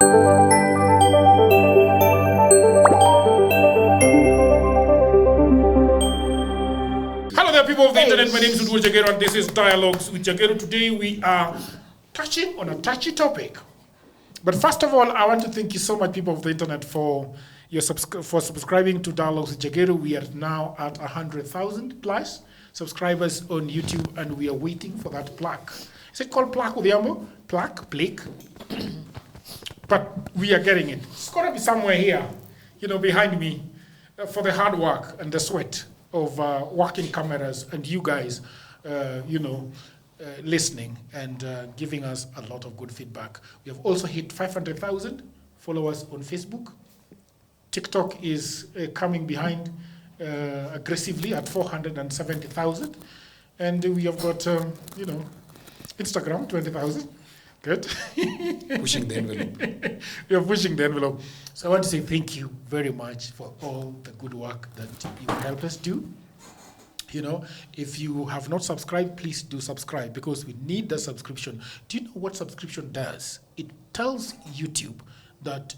Hello there, people of the internet. My name is Oduor Jagero, and this is Dialogues with Jagger. Today we are touching on a touchy topic. But first of all, I want to thank you so much, people of the internet, for subscribing to Dialogues with Jagger. We are now at 100,000 plus subscribers on YouTube, and we are waiting for that plaque. Is it called plaque, Odhiambo? Plaque? But we are getting it. It's got to be somewhere here, behind me, for the hard work and the sweat of working cameras and you guys, listening and giving us a lot of good feedback. We have also hit 500,000 followers on Facebook. TikTok is coming behind aggressively at 470,000. And we have got, Instagram, 20,000. Good. Pushing the envelope. We are pushing the envelope. So I want to say thank you very much for all the good work that you help us do. If you have not subscribed, please do subscribe because we need the subscription. Do you know what subscription does? It tells YouTube that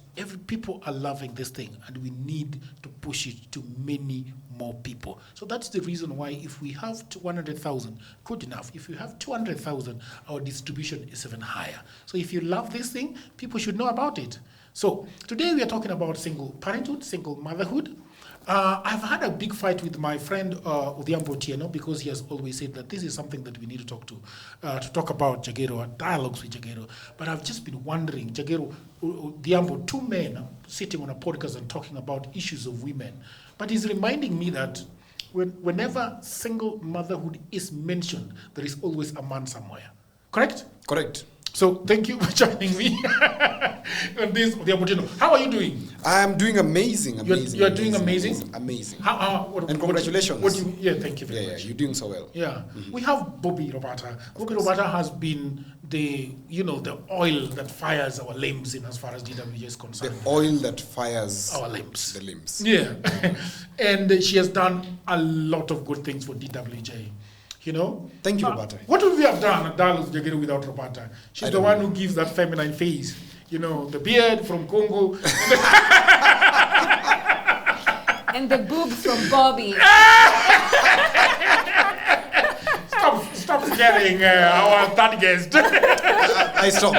people are loving this thing and we need to push it to many more people. So that's the reason why if we have 100,000, good enough. If you have 200,000, our distribution is even higher. So if you love this thing, people should know about it. So today we are talking about single parenthood, single motherhood. I've had a big fight with my friend Odhiambo Otieno because he has always said that this is something that we need to talk about Jagero, dialogues with Jagero. But I've just been wondering, Jagero, Odhiambo, two men sitting on a podcast and talking about issues of women. But he's reminding me that whenever single motherhood is mentioned, there is always a man somewhere. Correct? Correct. So thank you for joining me on this. How are you doing? I'm doing amazing. You are doing amazing? Amazing. And congratulations. Thank you very much. You're doing so well. Yeah. We have Bobbie Robertta. Bobbie Robertta has been the oil that fires our limbs in as far as DWJ is concerned. The oil that fires our limbs. The limbs. Yeah. And she has done a lot of good things for DWJ. Thank you, Roberta. What would we have done at Dialogues Jagger without Roberta? She's the one who gives that feminine face. The beard from Congo. And the boobs from Bobbie. Stop scaring our third guest. I stop.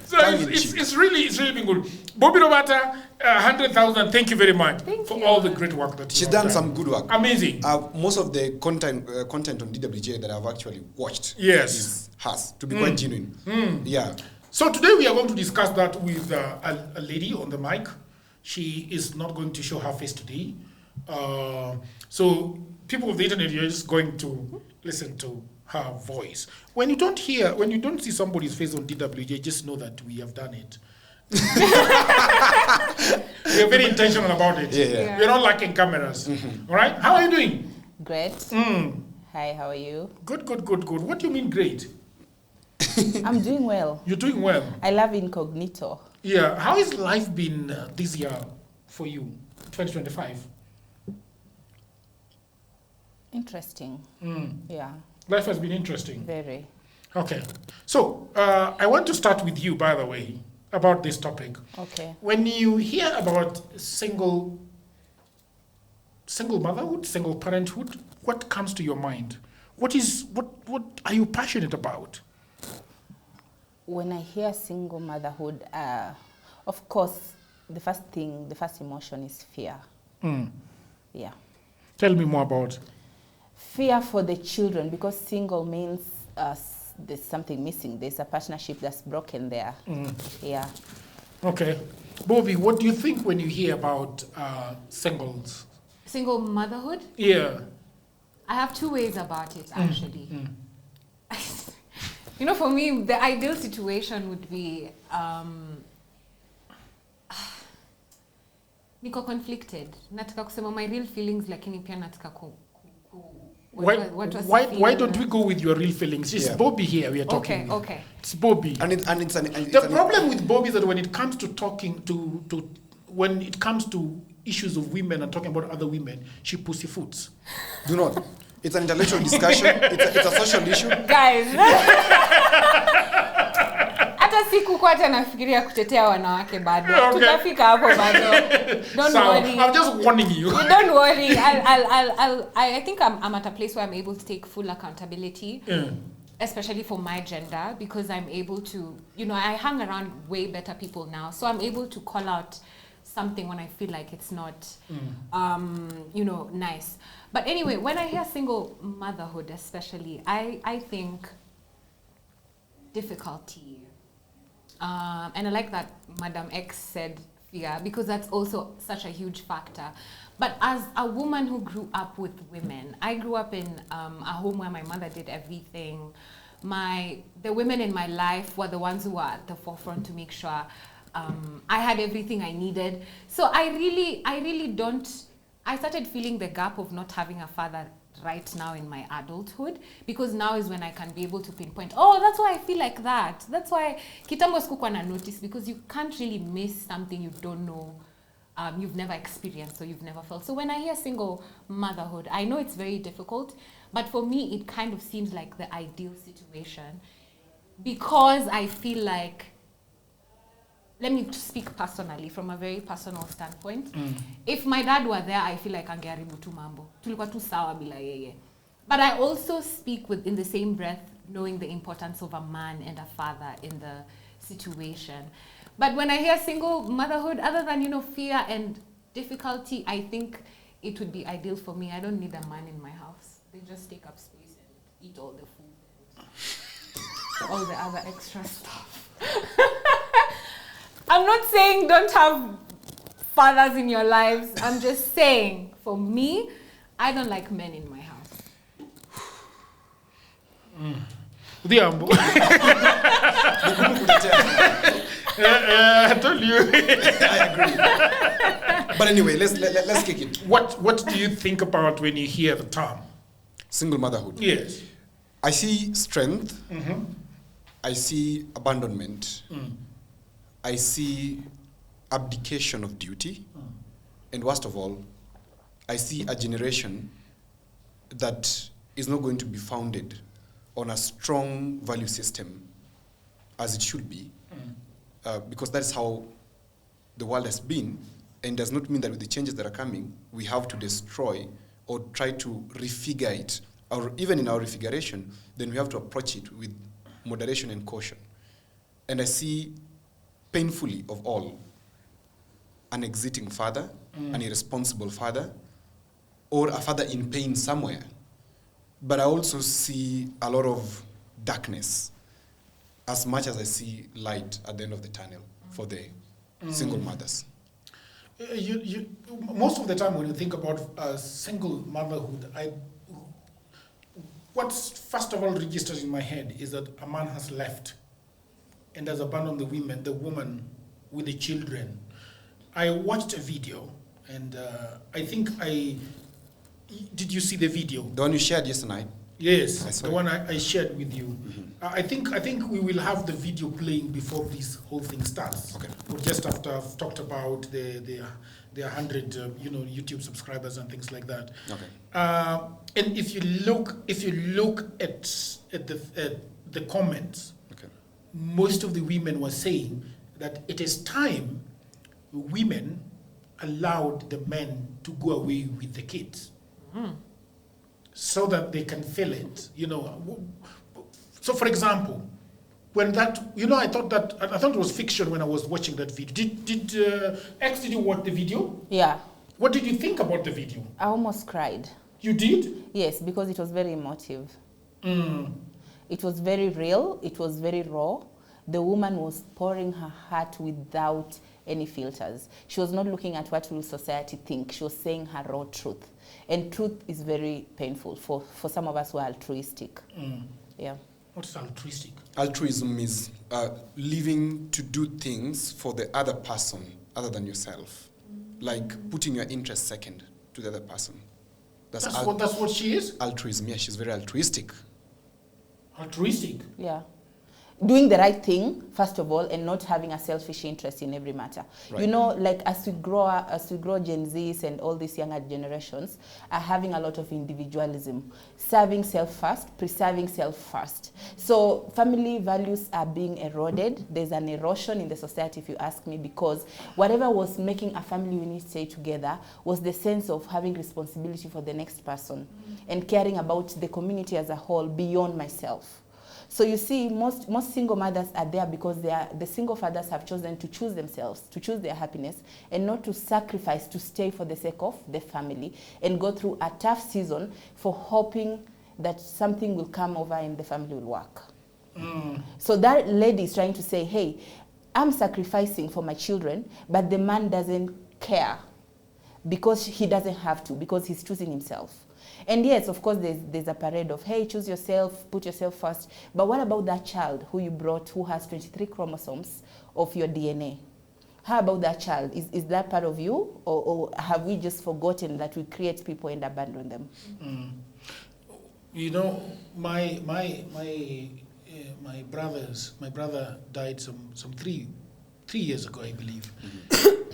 So it's really been good. Bobbie Robertta, 100,000. Thank you very much for all the great work that she's done. Some good work. Amazing. Most of the content on DWJ that I've actually watched is hers, to be quite genuine. Yeah. So today we are going to discuss that with a lady on the mic. She is not going to show her face today. So people of the internet, you're just going to listen to her voice. When you don't see somebody's face on DWJ, just know that we have done it. We are very intentional about it. Yeah. We're not lacking cameras. All right? How are you doing? Great. Hi, how are you? Good. What do you mean great? I'm doing well. You're doing well. I love incognito. Yeah. How has life been this year for you, 2025? Interesting. Yeah. Life has been interesting. Very. Okay. So I want to start with you, by the way, about this topic. Okay. When you hear about single motherhood, single parenthood, what comes to your mind? What are you passionate about? When I hear single motherhood, of course, the first emotion is fear. Yeah. Tell me more about. Fear for the children, because single means there's something missing. There's a partnership that's broken there. Yeah. Okay. Bobbie, what do you think when you hear about singles? Single motherhood? Yeah. I have two ways about it, actually. For me, the ideal situation would be niko conflicted. Nataka kusema my real feelings, lakini pia nataka Why don't we go with your real feelings? It's Bobbie here we are talking. Okay. It's Bobbie. The problem with Bobbie is that when it comes to talking when it comes to issues of women and talking about other women, she pussyfoots. Do not. It's an intellectual discussion. It's a social issue. Guys. Hata sikukuwa hata nafikiria kutetea wanawake bado. Okay. Tutafika hapo bado. Don't worry. I'm just warning you. Don't worry. I think I'm at a place where I'm able to take full accountability. Especially for my gender, because I'm able to, I hang around way better people now, so I'm able to call out something when I feel like it's not, nice. But anyway, when I hear single motherhood, especially, I think difficulty, and I like that Madam X said fear, because that's also such a huge factor. But as a woman who grew up with women, I grew up in a home where my mother did everything. The women in my life were the ones who were at the forefront to make sure I had everything I needed. So I started feeling the gap of not having a father right now in my adulthood, because now is when I can be able to pinpoint, that's why I feel like that. That's why kitambo sikukuwa na notice, because you can't really miss something you don't know. You've never experienced or you've never felt. So when I hear single motherhood, I know it's very difficult, but for me, it kind of seems like the ideal situation, because I feel like, let me speak personally, from a very personal standpoint. If my dad were there, I feel like angeharibu tu mambo. Tulikuwa tu sawa bila yeye. But I also speak in the same breath, knowing the importance of a man and a father in the situation. But when I hear single motherhood, other than, fear and difficulty, I think it would be ideal for me. I don't need a man in my house. They just take up space and eat all the food and all the other extra stuff. I'm not saying don't have fathers in your lives. I'm just saying, for me, I don't like men in my house. Odhiambo. I told you. I agree. But anyway, let's kick it. What do you think about when you hear the term single motherhood? Yes. I see strength. I see abandonment. I see abdication of duty. And worst of all, I see a generation that is not going to be founded on a strong value system as it should be, because that is how the world has been, and does not mean that with the changes that are coming, we have to destroy or try to refigure it, or even in our refiguration, then we have to approach it with moderation and caution. And I see, painfully of all, an exiting father, an irresponsible father, or a father in pain somewhere. But I also see a lot of darkness, as much as I see light at the end of the tunnel for the single mothers. You most of the time when you think about single motherhood, what's first of all registered in my head is that a man has left and has abandoned the woman with the children. I watched a video, and did you see the video? The one you shared yesterday? Yes, the one I shared with you. I think we will have the video playing before this whole thing starts. Okay. Or just after I've talked about the 100 YouTube subscribers and things like that. Okay. And if you look at the comments, Okay. most of the women were saying that it is time women allowed the men to go away with the kids. So that they can feel it, So, for example, when that, I thought it was fiction when I was watching that video. Did you watch the video? Yeah. What did you think about the video? I almost cried. You did? Yes, because it was very emotive. It was very real. It was very raw. The woman was pouring her heart without any filters. She was not looking at what will society think. She was saying her raw truth. And truth is very painful for some of us who are altruistic. Yeah. What is altruistic? Altruism is living to do things for the other person other than yourself. Like putting your interest second to the other person. That's what she is? Altruism, yeah, she's very altruistic. Altruistic? Yeah. doing the right thing, first of all, and not having a selfish interest in every matter. Right. You know, like as we grow Gen Zs and all these younger generations are having a lot of individualism, serving self first, preserving self first. So family values are being eroded. There's an erosion in the society, if you ask me, because whatever was making a family unit stay together was the sense of having responsibility for the next person and caring about the community as a whole beyond myself. So you see, most single mothers are there because the single fathers have chosen to choose themselves, to choose their happiness, and not to sacrifice to stay for the sake of the family and go through a tough season for hoping that something will come over and the family will work. So that lady is trying to say, hey, I'm sacrificing for my children, but the man doesn't care because he doesn't have to, because he's choosing himself. And yes, of course, there's a parade of, hey, choose yourself, put yourself first. But what about that child who you brought who has 23 chromosomes of your DNA? How about that child? Is that part of you? Or have we just forgotten that we create people and abandon them? You know, my brother died some 3 years ago, I believe,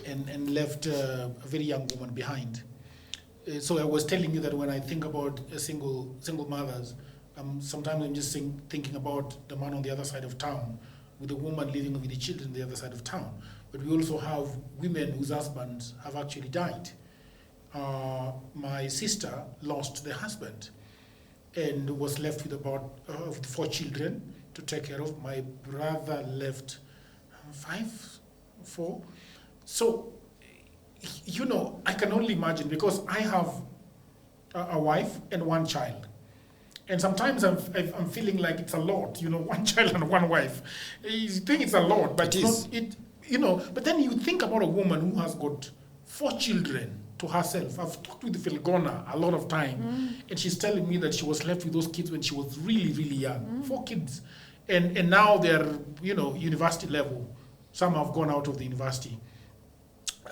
and left a very young woman behind. So I was telling you that when I think about single mothers, sometimes I'm just thinking about the man on the other side of town, with the woman living with the children on the other side of town. But we also have women whose husbands have actually died. My sister lost the husband and was left with about 4 children to take care of. My brother left 4. So, you know, I can only imagine, because I have a wife and 1 child. And sometimes I'm feeling like it's a lot, you know, 1 child and 1 wife. You think it's a lot, but you know, but then you think about a woman who has got 4 children to herself. I've talked with Filgona a lot of time, and she's telling me that she was left with those kids when she was really, really young. 4 kids. And now they're, you know, university level. Some have gone out of the university.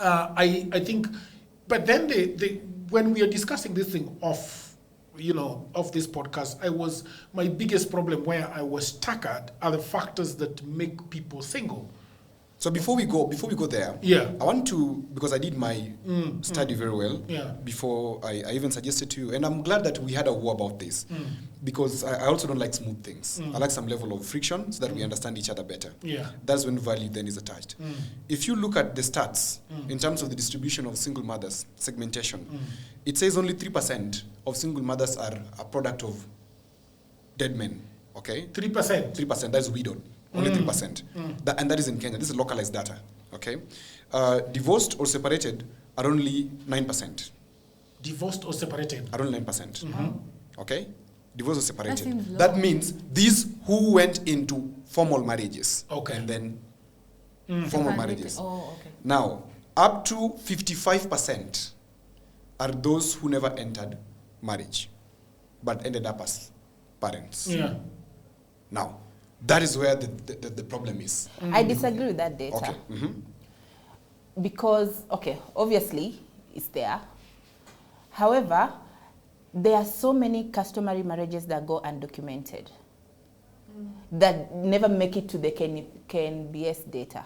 I think, but then when we are discussing this thing off this podcast, my biggest problem where I was stuck at are the factors that make people single. So before we go there, I want to, because I did my study very well before I even suggested to you, and I'm glad that we had a war about this, because I also don't like smooth things. I like some level of friction so that we understand each other better. That's when value then is attached. If you look at the stats in terms of the distribution of single mothers, segmentation, it says only 3% of single mothers are a product of dead men. Okay, 3%. 3%. That's widowed. Only 3%. And that is in Kenya. This is localized data. Okay, divorced or separated are only 9%. Divorced or separated are only 9%. Okay, divorced or separated. That means these who went into formal marriages. Okay, and then formal marriages. Oh, okay. Now, up to 55% are those who never entered marriage, but ended up as parents. Yeah. Now, that is where the problem is. I disagree with that data. Okay. Because, obviously, it's there. However, there are so many customary marriages that go undocumented, that never make it to the KNBS data.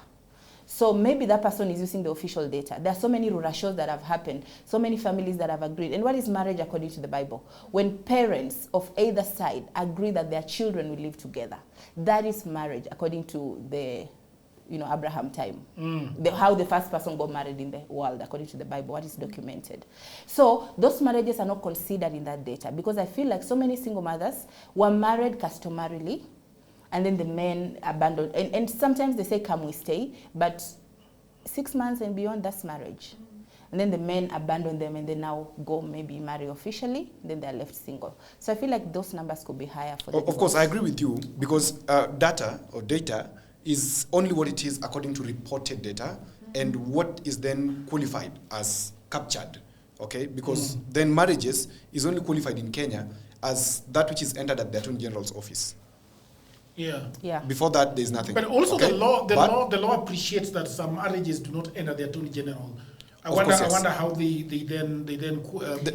So maybe that person is using the official data. There are so many rurashos that have happened, so many families that have agreed. And what is marriage according to the Bible? When parents of either side agree that their children will live together, that is marriage according to the, Abraham time. How the first person got married in the world according to the Bible, what is documented. So those marriages are not considered in that data, because I feel like so many single mothers were married customarily, and then the men abandoned. And sometimes they say, come, we stay. But 6 months and beyond, that's marriage. And then the men abandon them and they now go maybe marry officially. Then they're left single. So I feel like those numbers could be higher for the Of course, I agree with you, because data is only what it is according to reported data and what is then qualified as captured. Okay? Because then marriages is only qualified in Kenya as that which is entered at the Attorney General's office. Yeah. Before that, there's nothing. But also okay? the law appreciates that some marriages do not enter the Attorney General I wonder how they then you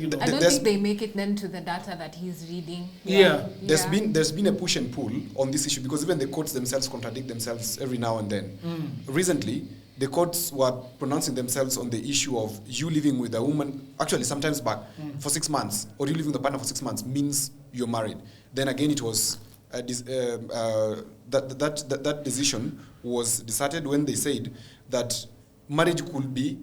know. I don't think they make it then to the data that he's reading. There's been a push and pull on this issue because even the courts themselves contradict themselves every now and then. Recently, the courts were pronouncing themselves on the issue of you living with a woman, actually sometimes back, for 6 months, or you living with a partner for 6 months means you're married. Then again, it was that decision was decided when they said that marriage could be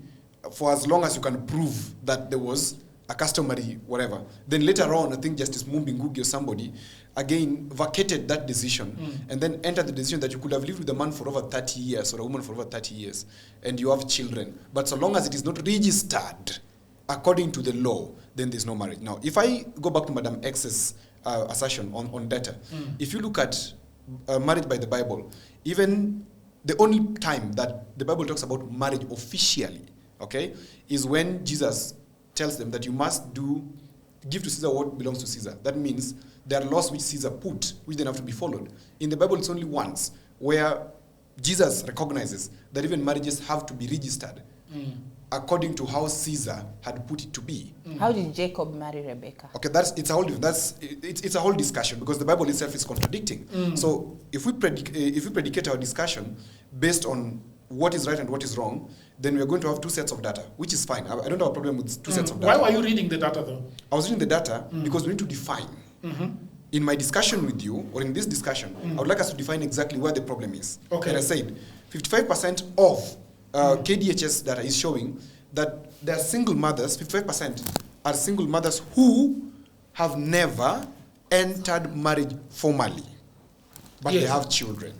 for as long as you can prove that there was a customary whatever. Then later on, I think Justice Mumbi Ngugi or somebody again vacated that decision and then entered the decision that you could have lived with a man for over 30 years or a woman for over 30 years and you have children. But so long as it is not registered according to the law, then there's no marriage. Now, if I go back to Madam X's assertion on data, if you look at marriage by the Bible, even the only time that the Bible talks about marriage officially, okay, is when Jesus tells them that you must give to Caesar what belongs to Caesar. That means there are laws which Caesar put, which then have to be followed. In the Bible, it's only once where Jesus recognizes that even marriages have to be registered according to how Caesar had put it to be. How did Jacob marry Rebecca? Okay, it's a whole discussion because the Bible itself is contradicting. So if we predicate our discussion based on what is right and what is wrong, then we are going to have two sets of data, which is fine. I don't have a problem with two sets of data. Why were you reading the data though? I was reading the data because we need to define. In my discussion with you, or in this discussion, I would like us to define exactly where the problem is. Okay. And I said 55% of KDHS data is showing that there are single mothers, 55% are single mothers who have never entered marriage formally, but they have children.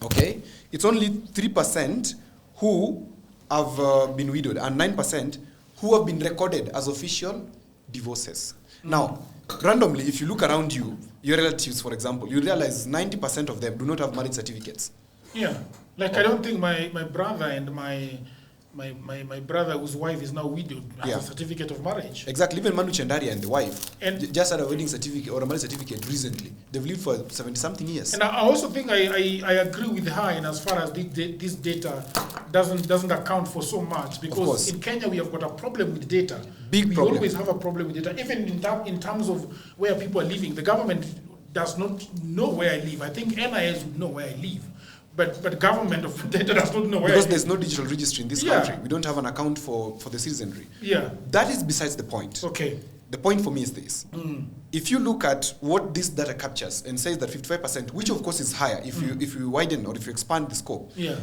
Okay? It's only 3% who have been widowed and 9% who have been recorded as official divorces. Now, randomly, if you look around you, your relatives, for example, you realize 90% of them do not have marriage certificates. Yeah. Like, I don't think my brother and my brother whose wife is now widowed has a certificate of marriage. Exactly. Even Manu Chandaria and the wife just had a wedding certificate or a marriage certificate recently. They've lived for 70-something years. And I also think I agree with her in as far as this data doesn't account for so much, because in Kenya we have got a problem with data. We always have a problem with data. Even in terms of where people are living, the government does not know where I live. I think NIS would know where I live. But government of data does not know where. Because there's no digital registry in this country. We don't have an account for the citizenry. Yeah. That is besides the point. Okay. The point for me is this. If you look at what this data captures and says that 55%, which of course is higher if you widen or if you expand the scope. Yeah.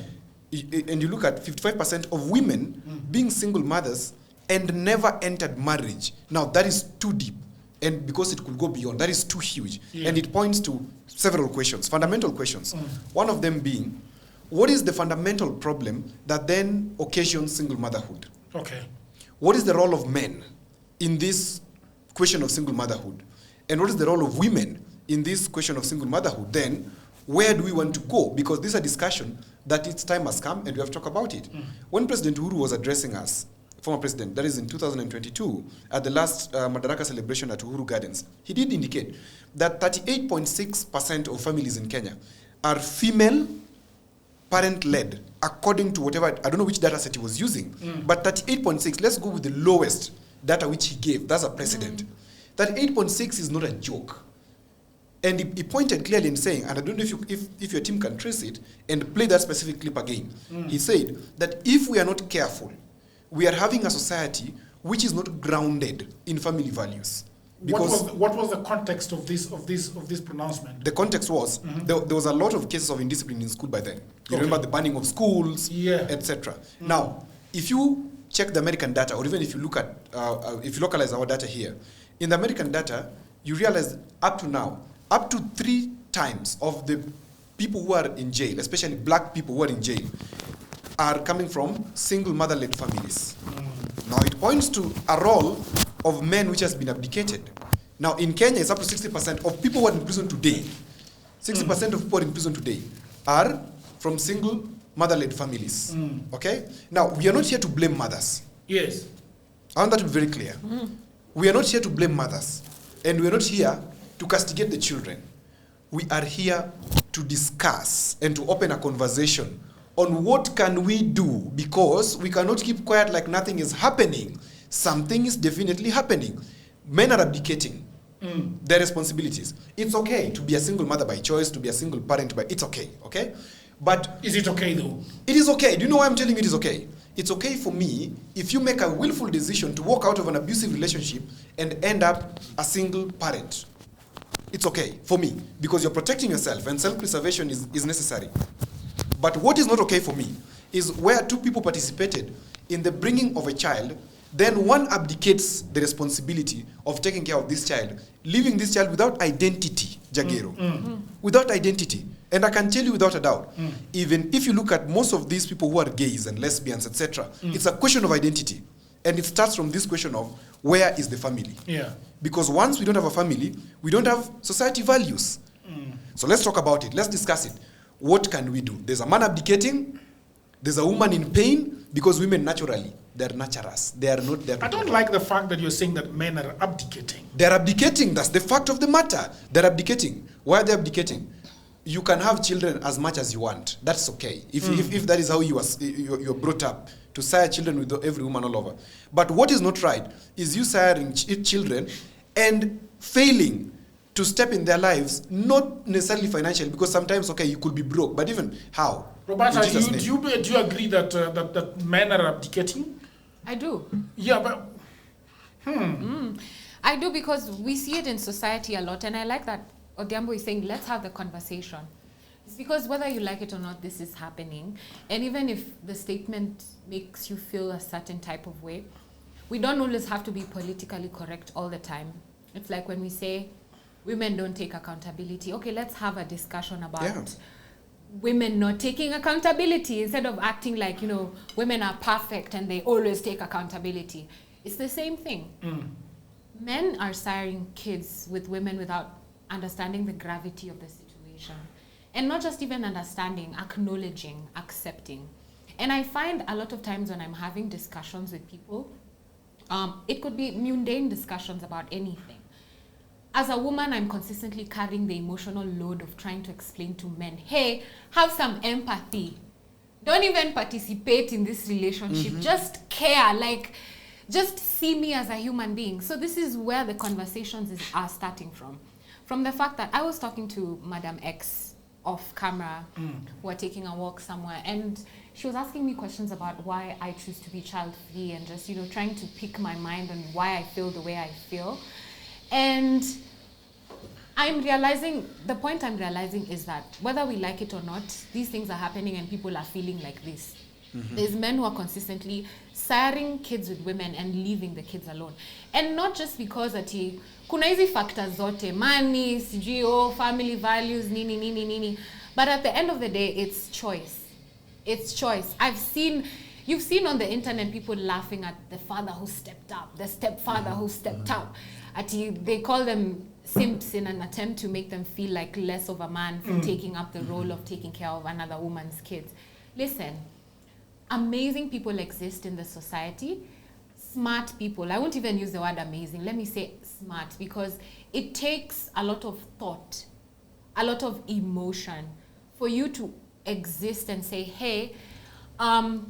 And you look at 55% of women being single mothers and never entered marriage. Now that is too deep. And because it could go beyond, that is too huge. Yeah. And it points to several questions, fundamental questions. One of them being, what is the fundamental problem that then occasions single motherhood? Okay. What is the role of men in this question of single motherhood? And what is the role of women in this question of single motherhood? Then, where do we want to go? Because this is a discussion that its time has come and we have to talk about it. When President Uhuru was addressing us, former president, that is in 2022, at the last Madaraka celebration at Uhuru Gardens, he did indicate that 38.6% of families in Kenya are female parent-led, according to whatever, I don't know which data set he was using, but 38.6, let's go with the lowest data which he gave, that's a precedent. 38.6 is not a joke. And he pointed clearly in saying, and I don't know if your team can trace it, and play that specific clip again. He said that if we are not careful, we are having a society which is not grounded in family values. Because what was the context of this pronouncement? The context was there was a lot of cases of indiscipline in school by then. You remember the banning of schools, etc. Now, if you check the American data, or even if you look at if you localize our data here, in the American data, you realize up to now, up to 3 times of the people who are in jail, especially black people who are in jail, are coming from single mother-led families. Now it points to a role of men which has been abdicated. Now in Kenya, it's up to 60% of people who are in prison today. 60% of people in prison today are from single mother-led families. Okay? Now we are not here to blame mothers. Yes. I want that to be very clear. We are not here to blame mothers. And we are not here to castigate the children. We are here to discuss and to open a conversation on what can we do, because we cannot keep quiet like nothing is happening. Something is definitely happening. Men are abdicating their responsibilities. It's okay to be a single mother by choice, to be a single parent by, it's okay, okay? But is it okay though? it is okay. Do you know why I'm telling you it is okay? It's okay for me if you make a willful decision to walk out of an abusive relationship and end up a single parent. It's okay for me because you're protecting yourself and self-preservation is necessary. But what is not okay for me is where two people participated in the bringing of a child, then one abdicates the responsibility of taking care of this child, leaving this child without identity, Jagero. Without identity. And I can tell you without a doubt, even if you look at most of these people who are gays and lesbians, etc., it's a question of identity. And it starts from this question of where is the family? Yeah. Because once we don't have a family, we don't have society values. So let's talk about it. Let's discuss it. What can we do? There's a man abdicating. There's a woman in pain because women naturally, they're naturous. They are not there. I don't like the fact that you're saying that men are abdicating. They're abdicating. That's the fact of the matter. They're abdicating. Why are they abdicating? You can have children as much as you want. That's okay. If that is how you're brought up, to sire children with every woman all over. But what is not right is you siring children and failing to step in their lives, not necessarily financially, because sometimes, okay, you could be broke, but even how? Roberta, do you agree that that men are abdicating? I do. Yeah, but I do, because we see it in society a lot, and I like that Odhiambo is saying, let's have the conversation. It's because whether you like it or not, this is happening. And even if the statement makes you feel a certain type of way, we don't always have to be politically correct all the time. It's like when we say women don't take accountability. Okay, let's have a discussion about women not taking accountability instead of acting like, you know, women are perfect and they always take accountability. It's the same thing. Men are siring kids with women without understanding the gravity of the situation. And not just even understanding, acknowledging, accepting. And I find a lot of times when I'm having discussions with people, it could be mundane discussions about anything. As a woman, I'm consistently carrying the emotional load of trying to explain to men, hey, have some empathy. Don't even participate in this relationship. Just care, like, just see me as a human being. So this is where the conversations are starting from. From the fact that I was talking to Madam X off camera, who were taking a walk somewhere, and she was asking me questions about why I choose to be child-free and just, you know, trying to pick my mind on why I feel the way I feel. And I'm realizing, the point I'm realizing is that whether we like it or not, these things are happening and people are feeling like this. There's men who are consistently siring kids with women and leaving the kids alone. And not just because ati kuna hizi factors zote, money, CGO, family values, nini. But at the end of the day, it's choice. It's choice. You've seen on the internet people laughing at the father who stepped up, the stepfather who stepped up. They call them simps in an attempt to make them feel like less of a man for taking up the role of taking care of another woman's kids. Listen, amazing people exist in the society. Smart people. I won't even use the word amazing. Let me say smart, because it takes a lot of thought, a lot of emotion for you to exist and say, hey,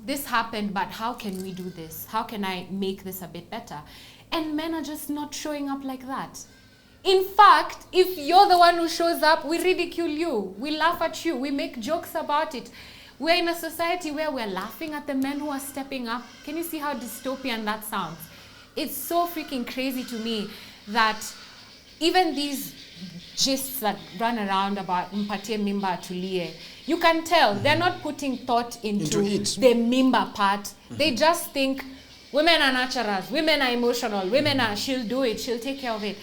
this happened, but how can we do this? How can I make this a bit better? And men are just not showing up like that. In fact, if you're the one who shows up, we ridicule you. We laugh at you. We make jokes about it. We're in a society where we're laughing at the men who are stepping up. Can you see how dystopian that sounds? It's so freaking crazy to me that even these gists that run around about mpatie mimba atulie, you can tell they're not putting thought into the mimba part. They just think women are naturals, women are emotional, women are, she'll do it, she'll take care of it.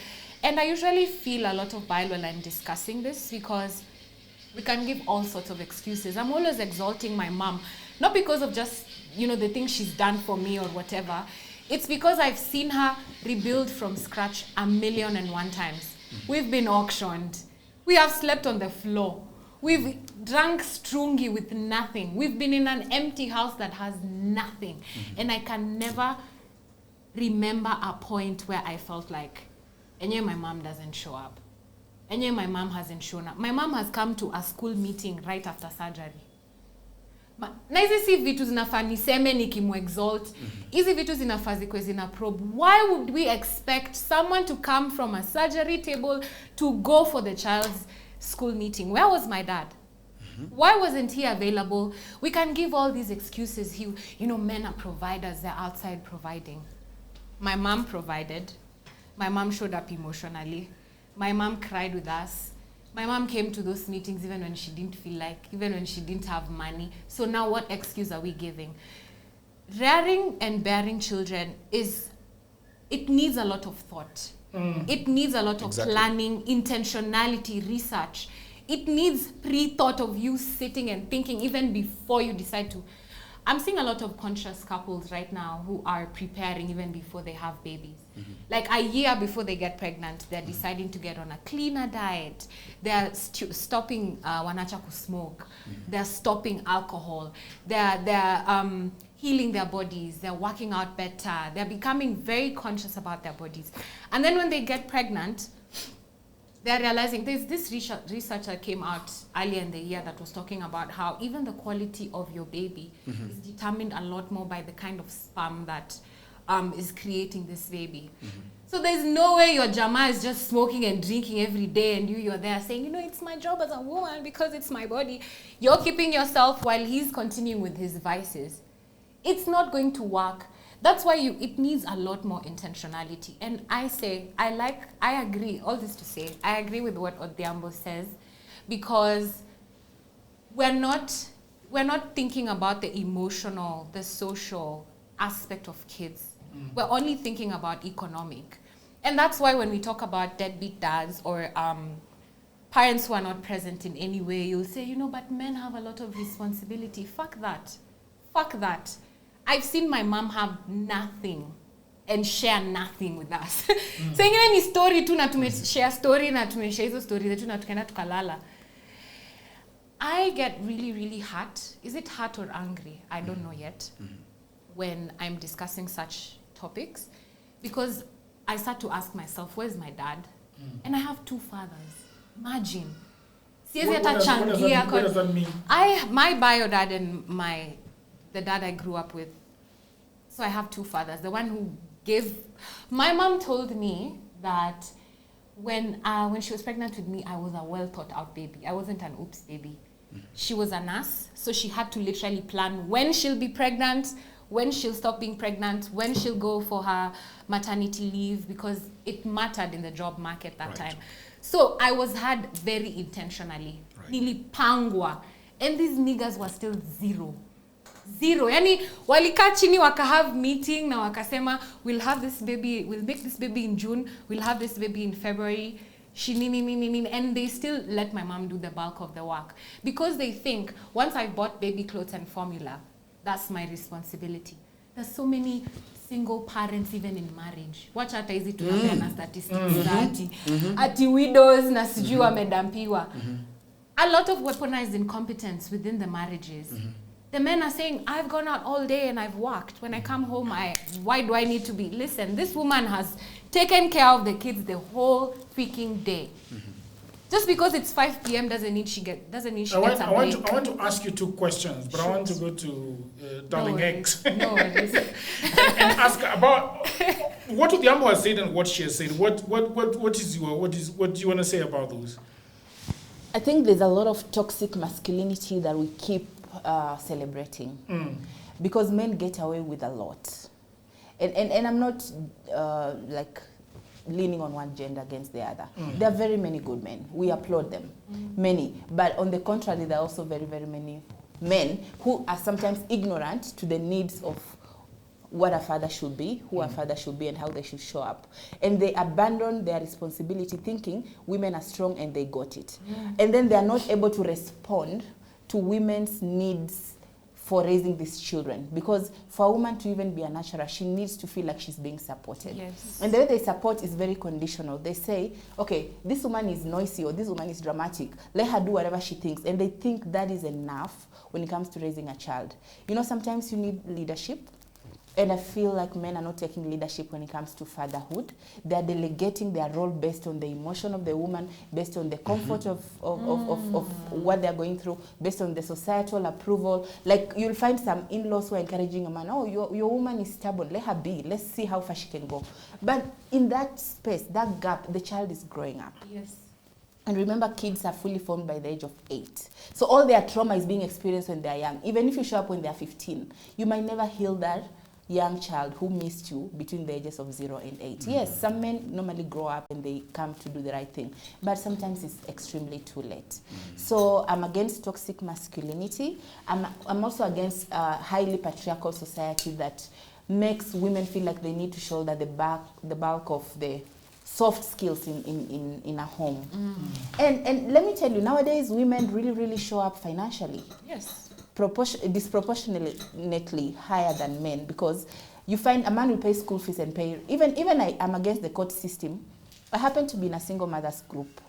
And I usually feel a lot of bile when I'm discussing this, because we can give all sorts of excuses. I'm always exalting my mom, not because of just, you know, the things she's done for me or whatever. It's because I've seen her rebuild from scratch 1,000,001 times. We've been auctioned. We have slept on the floor. We've drunk strungi with nothing. We've been in an empty house that has nothing. And I can never remember a point where I felt like, and yet my mom doesn't show up. And yet my mom hasn't shown up. My mom has come to a school meeting right after surgery. Na hizi si vitu zinafaa niseme nikimuexalt. Hizi vitu zinafaa zikwe zina probe. Why would we expect someone to come from a surgery table to go for the child's school meeting? Where was my dad? Why wasn't he available? We can give all these excuses. Men are providers. They're outside providing. My mom provided. My mom showed up emotionally. My mom cried with us. My mom came to those meetings even when she didn't feel like, even when she didn't have money. So now what excuse are we giving? Rearing and bearing children it needs a lot of thought. It needs a lot of planning, intentionality, research. It needs pre-thought of you sitting and thinking even before you decide to. I'm seeing a lot of conscious couples right now who are preparing even before they have babies. Like a year before they get pregnant, they're deciding to get on a cleaner diet. They're stopping wanacha smoke. They're stopping alcohol. They're healing their bodies. They're working out better. They're becoming very conscious about their bodies. And then when they get pregnant, they're realizing there's this research that came out earlier in the year that was talking about how even the quality of your baby is determined a lot more by the kind of sperm that is creating this baby. So there's no way your Jama is just smoking and drinking every day and you're there saying, it's my job as a woman because it's my body. You're keeping yourself while he's continuing with his vices. It's not going to work. That's why it needs a lot more intentionality. And I agree, all this to say, I agree with what Odhiambo says, because we're not thinking about the emotional, the social aspect of kids. We're only thinking about economic. And that's why when we talk about deadbeat dads or parents who are not present in any way, you'll say, but men have a lot of responsibility. Fuck that. Fuck that. I've seen my mom have nothing and share nothing with us. So ingine ni story tu na tumeshare story na tumeshare hizo story zetu na tukaenda tukalala. I get really, really hurt. Is it hurt or angry? I don't know yet. When I'm discussing such topics, because I start to ask myself, where's my dad? And I have 2 fathers. Imagine. What does that mean? My bio dad and the dad I grew up with. So I have 2 fathers. The one who my mom told me that when she was pregnant with me, I was a well thought out baby. I wasn't an oops baby. She was a nurse, so she had to literally plan when she'll be pregnant, when she'll stop being pregnant, when she'll go for her maternity leave, because it mattered in the job market that time. So I was had very intentionally. Nilipangwa. And these niggas were still zero. Yani walikaa chini have meeting na wakasema we'll make this baby in June, we'll have this baby in February. And they still let my mom do the bulk of the work because they think once I bought baby clothes and formula, that's my responsibility. There's so many single parents even in marriage. Watch hata hizi tunapeana statistics ati widows na sijui wamedampiwa. A lot of weaponized incompetence within the marriages. The men are saying, I've gone out all day and I've worked. When I come home, why do I need to be? Listen, this woman has taken care of the kids the whole freaking day. Just because it's 5 p.m. doesn't mean she gets a break. I want to ask you 2 questions, but I want to go to Darling X. No worries. and ask about what Odhiambo has said and what she has said. What do you want to say about those? I think there's a lot of toxic masculinity that we keep celebrating because men get away with a lot. And I'm not leaning on one gender against the other. There are very many good men. We applaud them. Many. But on the contrary, there are also very, very many men who are sometimes ignorant to the needs of what a father should be, who a father should be, and how they should show up. And they abandon their responsibility thinking women are strong and they got it. And then they are not able to respond to women's needs for raising these children. Because for a woman to even be a nurturer, she needs to feel like she's being supported. Yes. And the way they support is very conditional. They say, okay, this woman is noisy or this woman is dramatic. Let her do whatever she thinks. And they think that is enough when it comes to raising a child. Sometimes you need leadership. And I feel like men are not taking leadership when it comes to fatherhood. They are delegating their role based on the emotion of the woman, based on the comfort of what they're going through, based on the societal approval. Like you'll find some in-laws who are encouraging a man, oh, your woman is stubborn, let her be, let's see how far she can go. But in that space, that gap, the child is growing up. Yes. And remember, kids are fully formed by the age of 8. So all their trauma is being experienced when they're young. Even if you show up when they're 15, you might never heal that young child who missed you between the ages of 0 and 8. Mm-hmm. Yes, some men normally grow up and they come to do the right thing, but sometimes it's extremely too late. Mm-hmm. So I'm against toxic masculinity. I'm also against a highly patriarchal society that makes women feel like they need to shoulder the bulk of the soft skills in a home. Mm. And let me tell you, nowadays women really show up financially. Yes. Disproportionately higher than men, because you find a man will pay school fees and pay, even I'm against the court system. I happen to be in a single mothers group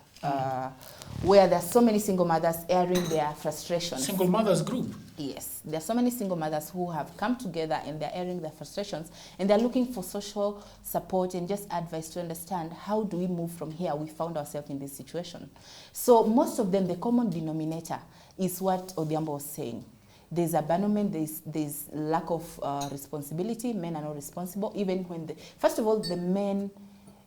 where there are so many single mothers airing their frustrations. Single mothers group? Yes, there are so many single mothers who have come together and they're airing their frustrations and they're looking for social support and just advice to understand how do we move from here. We found ourselves in this situation. So most of them, the common denominator is what Odhiambo was saying. There's abandonment, there's lack of responsibility. Men are not responsible. Even when, first of all, the men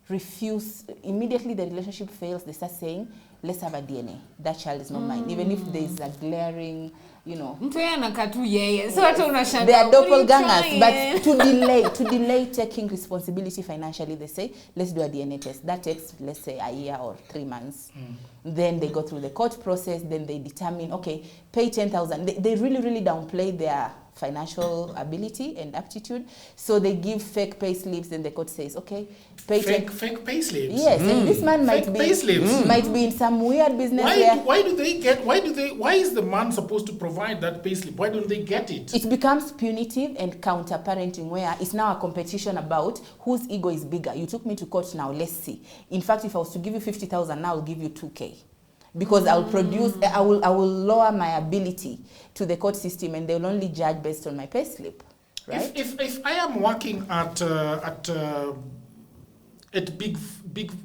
refuse, immediately the relationship fails, they start saying, let's have a DNA. That child is not mine. Even if there's a glaring, you know. They are doppelgangers, but to delay taking responsibility financially, they say, let's do a DNA test. That takes, let's say, a year or 3 months. Then they go through the court process, then they determine, okay, pay 10,000. They really downplay their financial ability and aptitude. So they give fake pay slips, and the court says, okay, pay fake pay slips. Yes, and this man might be in some weird business. Why is the man supposed to provide that pay slip? Why don't they get it? It becomes punitive and counter-parenting, where it's now a competition about whose ego is bigger. You took me to court, now let's see. In fact, if I was to give you 50,000, now I'll give you 2K. Because I will lower my ability to the court system, and they'll only judge based on my pay slip, right? If I am working at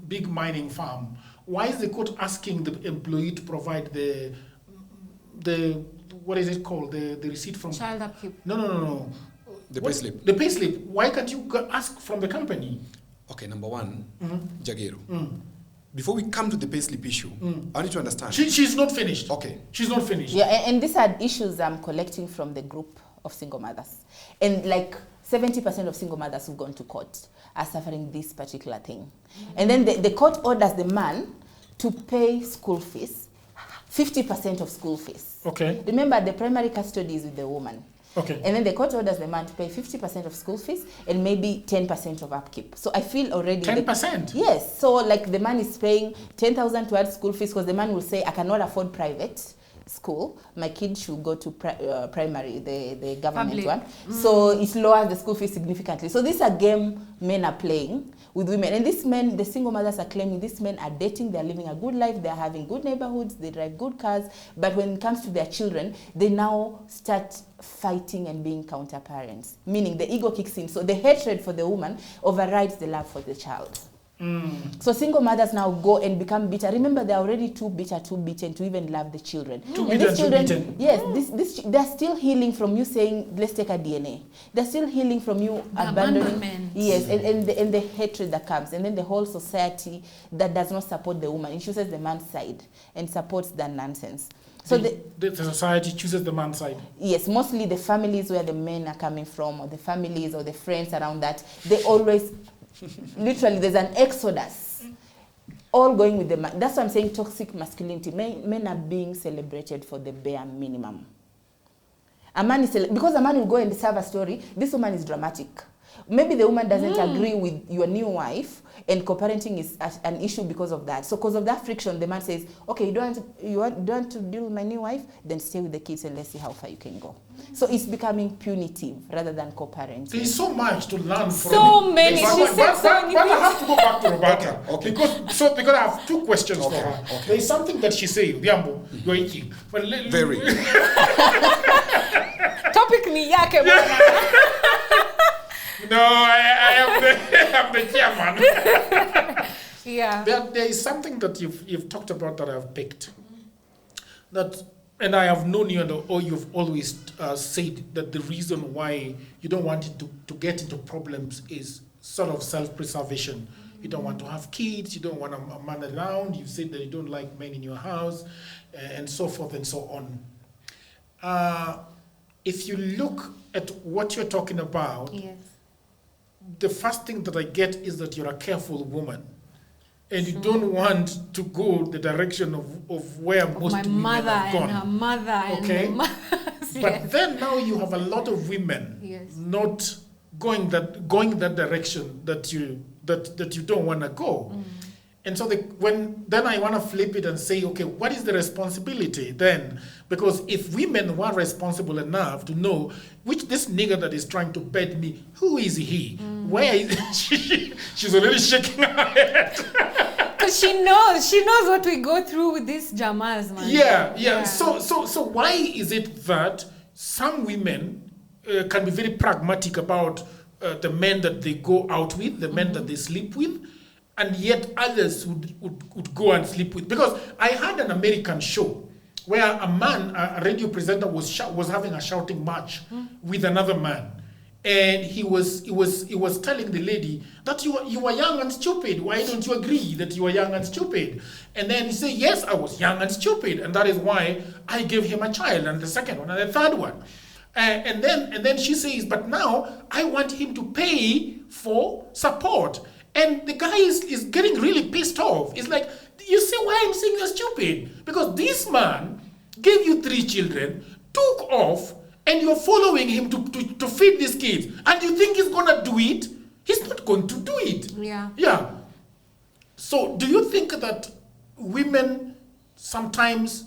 big mining farm, why is the court asking the employee to provide the what is it called, the receipt from child upkeep? No. The pay slip. The pay slip. Why can't you ask from the company? Okay, number one, Jagger. Before we come to the payslip issue, I need to understand. She's not finished. Okay. She's not finished. Yeah, and these are issues I'm collecting from the group of single mothers. And like 70% of single mothers who've gone to court are suffering this particular thing. And then the court orders the man to pay school fees, 50% of school fees. Okay. Remember, the primary custody is with the woman. Okay. And then the court orders the man to pay 50% of school fees and maybe 10% of upkeep. So I feel already... 10%? Yes. So like the man is paying 10,000 towards school fees, because the man will say, I cannot afford private school. My kid should go to primary, the government one. So it lowers the school fees significantly. So this is a game men are playing with women. And these men, the single mothers are claiming these men are dating, they're living a good life, they're having good neighborhoods, they drive good cars. But when it comes to their children, they now start fighting and being counter parents, meaning the ego kicks in. So the hatred for the woman overrides the love for the child. So single mothers now go and become bitter. Remember, they're already too bitter, too beaten to even love the children. Too beaten. Yes, they're still healing from you saying, let's take a DNA. They're still healing from you abandoning. Yes, and the hatred that comes. And then the whole society that does not support the woman. It chooses the man's side and supports that nonsense. So the society chooses the man's side. Yes, mostly the families where the men are coming from, or the families or the friends around that, they always... Literally, there's an exodus, all going with the man. That's why I'm saying toxic masculinity. Men are being celebrated for the bare minimum. A man is because a man will go and serve a story. This woman is dramatic. Maybe the woman doesn't agree with your new wife, and co-parenting is an issue because of that. So because of that friction, the man says, okay, you don't want to deal with my new wife? Then stay with the kids and let's see how far you can go. So it's becoming punitive rather than co-parenting. There's so much to learn from so many. She said so many. But I have to go back to Robertta. Okay. Because I have two questions for her. Okay. There's something that she said, Odhiambo, you're itching. Very. Topic ni yake bwana. No, I am the chairman. Yeah. There is something that you've talked about that I've picked. And I have known you, or you've always said that the reason why you don't want it to get into problems is sort of self-preservation. You don't want to have kids, you don't want a man around, you said that you don't like men in your house, and so forth and so on. If you look at what you're talking about, Yes. the first thing that I get is that you're a careful woman. And you don't want to go the direction of where most My women mother have gone. and her mother Okay. and her But then now you have a lot of women Yes. not going that direction that you don't want to go. And so then I want to flip it and say, okay, what is the responsibility then? Because if women were responsible enough to know this nigger that is trying to bed me, who is he? Where is she's already shaking her head. Because she knows what we go through with these Jamals, man. Yeah. So why is it that some women can be very pragmatic about the men that they go out with, the men that they sleep with, and yet others would go and sleep with? Because I had an American show where a radio presenter was having a shouting match with another man. And he was telling the lady that you are young and stupid. Why don't you agree that you are young and stupid? And then he said, yes, I was young and stupid, and that is why I gave him a child, and the second one, and the third one. And then she says, but now I want him to pay for support. And the guy is getting really pissed off. It's like, you see why I'm saying you're stupid? Because this man gave you 3 children, took off, and you're following him to feed these kids. And you think he's going to do it? He's not going to do it. Yeah. So do you think that women sometimes,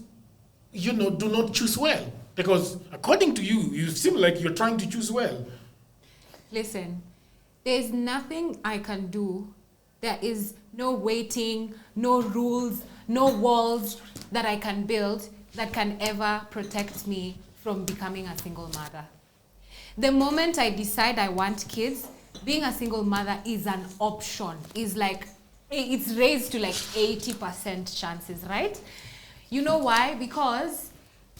do not choose well? Because according to you, you seem like you're trying to choose well. Listen, there's nothing I can do. There is no waiting, no rules, no walls that I can build that can ever protect me from becoming a single mother. The moment I decide I want kids, being a single mother is an option. It's raised to like 80% chances, right? You know why? Because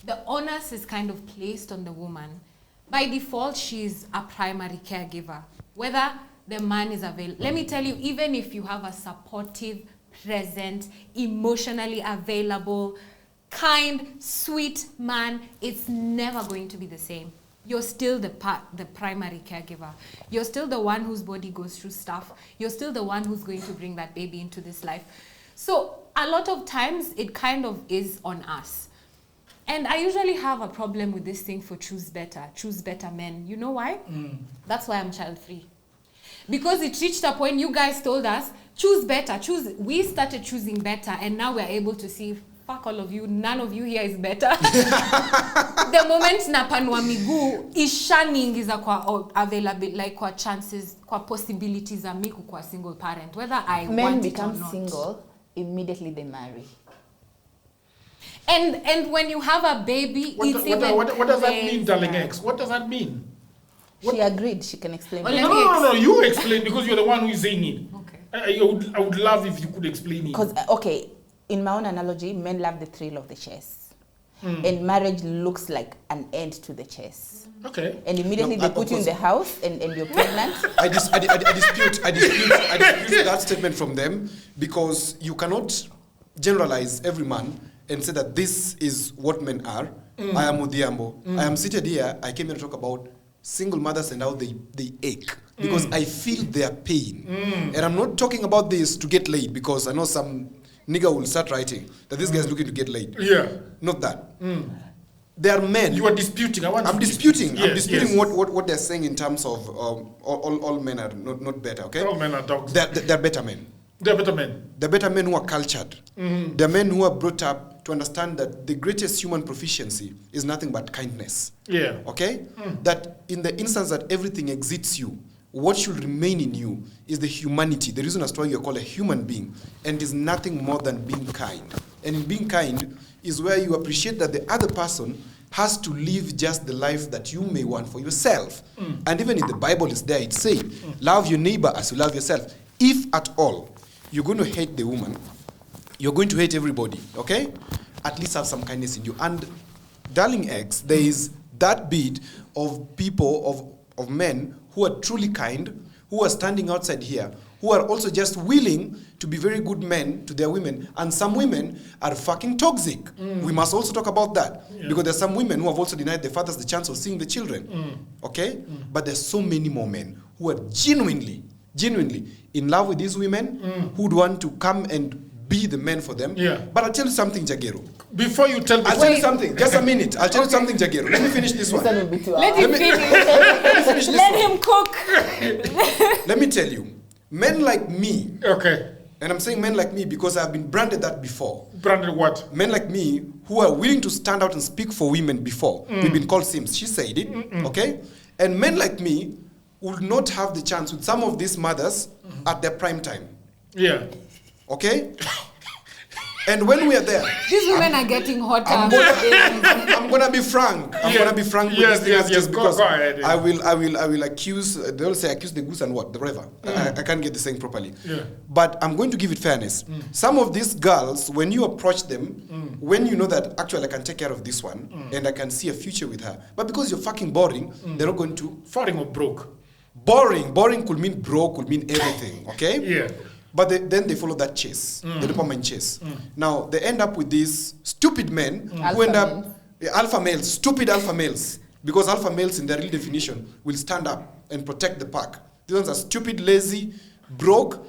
the onus is kind of placed on the woman. By default, she's a primary caregiver. Whether the man is available. Let me tell you, even if you have a supportive, present, emotionally available, kind, sweet man, it's never going to be the same. You're still the primary caregiver. You're still the one whose body goes through stuff. You're still the one who's going to bring that baby into this life. So a lot of times it kind of is on us. And I usually have a problem with this thing for choose better men. You know why? That's why I'm child-free. Because it reached a point, you guys told us, choose better, we started choosing better, and now we're able to see, fuck all of you, none of you here is better. The moment napanwa miguu, ishaningiza kwa available, like kwa chances, kwa possibilities za miku kwa single parent, whether I Men want it or become not. single, immediately they marry. And when you have a baby, What does that mean, darling X? What does that mean? She agreed. She can explain. Well, it. No. You explain because you're the one who is saying it. Okay. I would love if you could explain it. Because, in my own analogy, men love the thrill of the chase. And marriage looks like an end to the chase. Okay. And immediately they put you in the house and you're pregnant. I dispute that statement from them, because you cannot generalize every man and say that this is what men are. I am Odhiambo. I am seated here. I came here to talk about single mothers and how they ache, because I feel their pain. And I'm not talking about this to get laid, because I know some nigga will start writing that this guy is looking to get laid. Yeah. Not that. There are men. You are disputing. I'm disputing. Yes, I'm disputing yes. what they're saying in terms of all men are not better. Okay. All men are dogs. They're better men. They're better men. They're better men who are cultured. They're men who are brought up to understand that the greatest human proficiency is nothing but kindness. Yeah. Okay? That in the instance that everything exits you, what should remain in you is the humanity, the reason as to why you're called a human being, and is nothing more than being kind. And in being kind is where you appreciate that the other person has to live just the life that you may want for yourself. And even in the Bible is there, it says, love your neighbor as you love yourself. If at all you're going to hate the woman, you're going to hate everybody, okay? At least have some kindness in you. And darling X, there is that bit of people, of men who are truly kind, who are standing outside here, who are also just willing to be very good men to their women. And some women are fucking toxic. We must also talk about that. Yeah. Because there's some women who have also denied their fathers the chance of seeing the children. Okay? But there's so many more men who are genuinely in love with these women, who would want to come and be the men for them. Yeah. But I'll tell you something, Jagero. Before you tell me, I'll tell you something. Just a minute. I'll tell you something, Jagero. Let me finish this one. Let him finish this Let one. him cook. Let me tell you, men like me. Okay. And I'm saying men like me because I've been branded that before. Branded what? Men like me who are willing to stand out and speak for women before. We've been called simps. She said it. Okay? And men like me would not have the chance with some of these mothers at their prime time. Yeah. Okay? And when we are there, These women are getting hotter. I'm gonna be frank. I'm gonna be frank with this thing just because go ahead, yeah. I will accuse. They will say accuse the goose and what the whatever. I can't get the saying properly. Yeah. But I'm going to give it fairness. Some of these girls, when you approach them, when you know that actually I can take care of this one and I can see a future with her, but because you're fucking boring, they're not going to. Boring or broke? Boring could mean broke, could mean everything. Okay. Yeah. But then they follow that chase, the dopamine chase. Now, they end up with these stupid men who end up, alpha males, stupid alpha males. Because alpha males, in their real definition, will stand up and protect the pack. These ones are stupid, lazy, broke,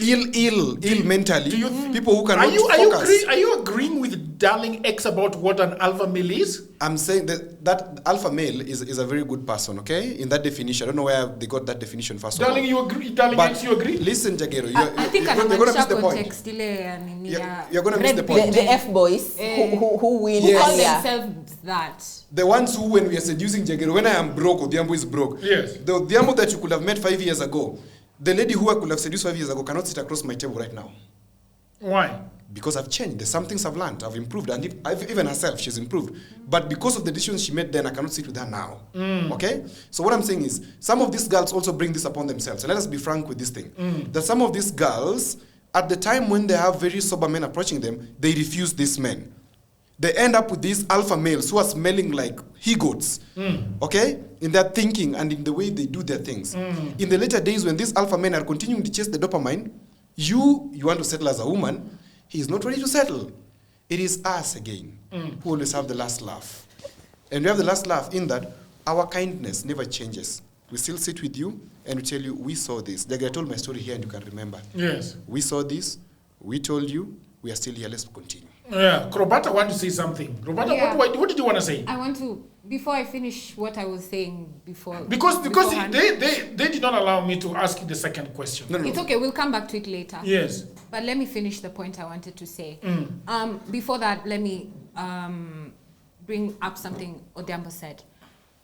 ill mentally. People who cannot focus. Are you agreeing with darling X about what an alpha male is? I'm saying that alpha male is a very good person, okay? In that definition. I don't know where they got that definition first. Darling, you agree? Darling X, you agree? Listen, Jagero, I think you're going to miss the point. You're going to miss the point. The F-boys who win. Who call themselves that. The ones who, when we are seducing Jagero, when I am broke, Odhiambo is broke. Yes. The Odhiambo that you could have met 5 years ago, the lady who I could have seduced 5 years ago cannot sit across my table right now. Why? Because I've changed. There's some things I've learned. I've improved. And even herself, she's improved. But because of the decisions she made then, I cannot sit with her now. Okay? So what I'm saying is, some of these girls also bring this upon themselves. So let us be frank with this thing. That some of these girls, at the time when they have very sober men approaching them, they refuse these men. They end up with these alpha males who are smelling like he-goats, okay? In their thinking and in the way they do their things. In the later days when these alpha men are continuing to chase the dopamine, you want to settle as a woman, he is not ready to settle. It is us again who always have the last laugh. And we have the last laugh in that our kindness never changes. We still sit with you and we tell you, we saw this. Like I told my story here and you can remember. Yes. We saw this, we told you, we are still here, let's continue. Yeah, Robertta want to say something. Robertta, what did you want to say? I want to, before I finish what I was saying before. Because they did not allow me to ask you the second question. No. It's okay, we'll come back to it later. Yes. But let me finish the point I wanted to say. Before that, let me bring up something Odhiambo said.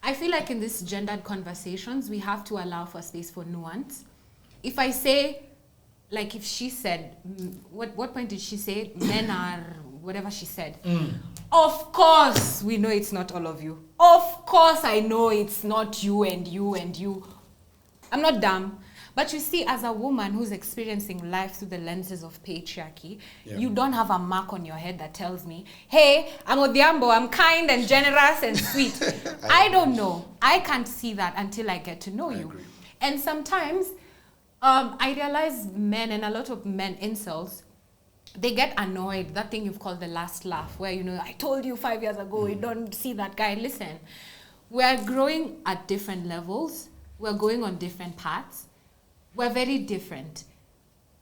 I feel like in these gendered conversations, we have to allow for space for nuance. If I say, like if she said, what point did she say? Men are, whatever she said. Of course, we know it's not all of you. Of course, I know it's not you and you and you. I'm not dumb. But you see, as a woman who's experiencing life through the lenses of patriarchy, you don't have a mark on your head that tells me, hey, I'm Odhiambo, I'm kind and generous and sweet. I don't know. I can't see that until I get to know you. Agree. And sometimes, I realize men, and a lot of men incels, they get annoyed. That thing you've called the last laugh, where, you know, I told you 5 years ago, you don't see that guy. Listen, we're growing at different levels. We're going on different paths. We're very different.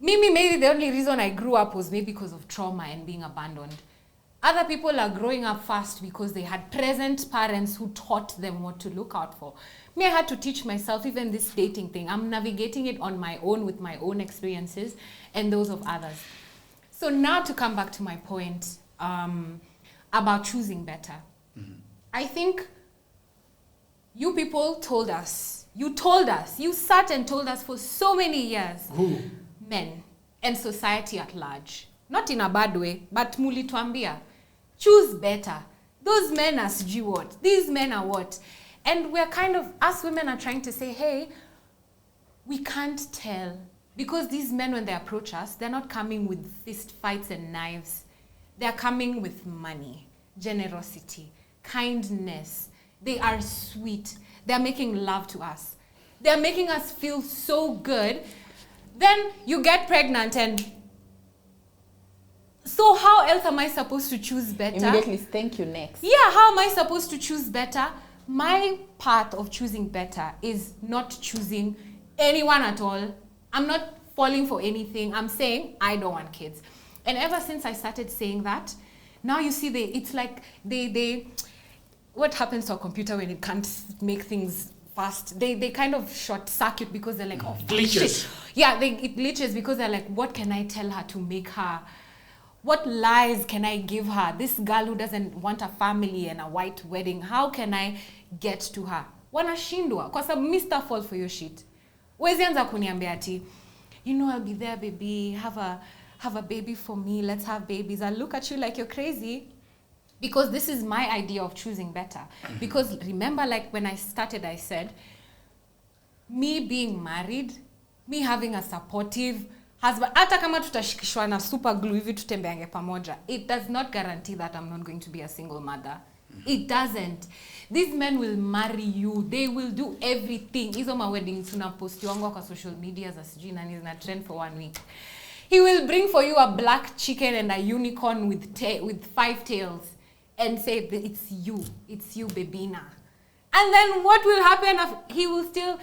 Maybe the only reason I grew up was maybe because of trauma and being abandoned. Other people are growing up fast because they had present parents who taught them what to look out for. Me, I had to teach myself even this dating thing. I'm navigating it on my own with my own experiences and those of others. So now to come back to my point about choosing better. I think you people told us, you sat and told us for so many years. Who? Men and society at large. Not in a bad way, but mulituambia. Choose better. Those men are what? These men are what? And we're kind of, us women are trying to say, hey, we can't tell. Because these men, when they approach us, they're not coming with fist fights and knives. They're coming with money, generosity, kindness. They are sweet. They're making love to us. They're making us feel so good. Then you get pregnant and so how else am I supposed to choose better? Immediately, thank you, next. Yeah, how am I supposed to choose better? My path of choosing better is not choosing anyone at all. I'm not falling for anything. I'm saying I don't want kids. And ever since I started saying that, now you see it's like they what happens to a computer when it can't make things fast? They kind of short circuit because they're like, oh, glitches. Shit. Yeah, it glitches because they're like, what can I tell her to make her? What lies can I give her? This girl who doesn't want a family and a white wedding, how can I get to her? Wanashindwa kwa sababu Mr. fall for your shit. Wezi anza kuniambia ati, you know, I'll be there, baby. Have a baby for me. Let's have babies. I'll look at you like you're crazy. Because this is my idea of choosing better. Because remember, like when I started, I said, me being married, me having a supportive husband, hata kama tutashikishwa na super glue hivi tutembeange pamoja, it does not guarantee that I'm not going to be a single mother. It doesn't. These men will marry you. They will do everything. Hizo ma weddings tunapostiwangwa kwa social media za sijui nani zina trend for 1 week. He will bring for you a black chicken and a unicorn with 5 tails and say, it's you, Bebina. And then what will happen? He will still,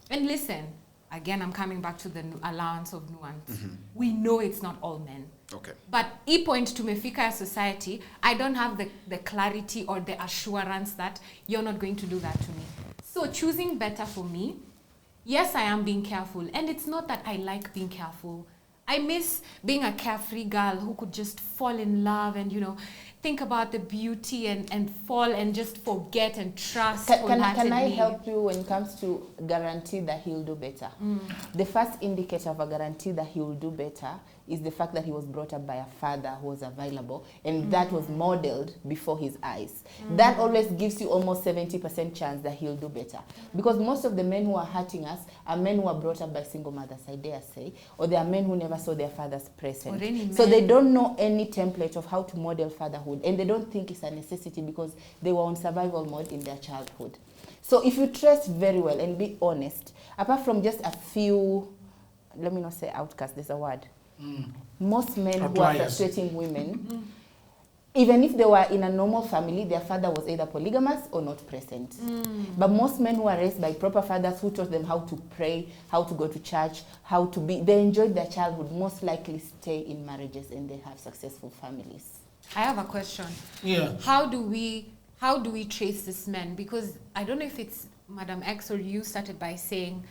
and listen, again, I'm coming back to the allowance of nuance. We know it's not all men. Okay. But point to Mefika society, I don't have the clarity or the assurance that you're not going to do that to me. So choosing better for me, yes, I am being careful. And it's not that I like being careful. I miss being a carefree girl who could just fall in love and, you know, think about the beauty and fall and just forget and trust. Can I help you when it comes to guarantee that he'll do better? The first indicator of a guarantee that he will do better is the fact that he was brought up by a father who was available and that was modeled before his eyes. That always gives you almost 70% chance that he'll do better. Because most of the men who are hurting us are men who are brought up by single mothers, I dare say, or they are men who never saw their fathers present. So they don't know any template of how to model fatherhood and they don't think it's a necessity because they were on survival mode in their childhood. So if you trace very well and be honest, apart from just a few, let me not say outcasts, there's a word. Most men who are frustrating women, even if they were in a normal family, their father was either polygamous or not present. But most men who are raised by proper fathers who taught them how to pray, how to go to church, how to be, they enjoyed their childhood, most likely stay in marriages and they have successful families. I have a question. Yeah. How do we trace this men? Because I don't know if it's Madam X or you started by saying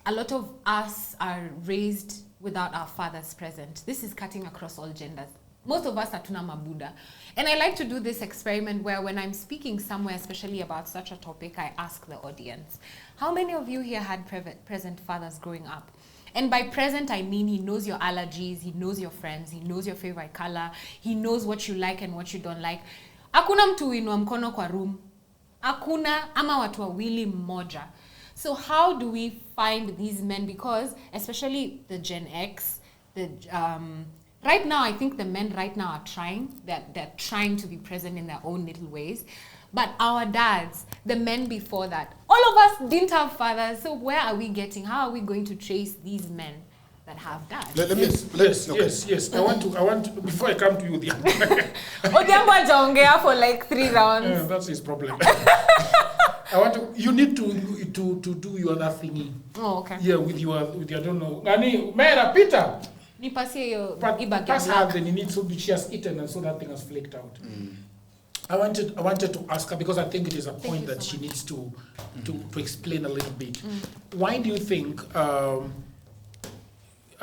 a lot of us are raised without our fathers present. This is cutting across all genders. Most of us are tuna mabuda. And I like to do this experiment where when I'm speaking somewhere, especially about such a topic, I ask the audience, how many of you here had present fathers growing up? And by present, I mean he knows your allergies, he knows your friends, he knows your favorite color, he knows what you like and what you don't like. Hakuna mtu inua mkono kwa room. Hakuna ama watu wawili mmoja. So how do we find these men? Because especially the Gen X, right now, I think the men right now are trying. They're trying to be present in their own little ways. But our dads, the men before that, all of us didn't have fathers. So where are we getting? How are we going to trace these men that have dads? Yes. I want to, before I come to you, Odhiambo Jagero for like 3 rounds. Yeah, that's his problem. You need to do your other thingy. Oh, okay. Yeah, with your I don't know. Nani, Mera, Peter. Nipasie yo ibag Pass her, then you need so she has eaten and so that thing has flaked out. I wanted to ask her because I think it is a point that she needs to explain a little bit. Why do you think a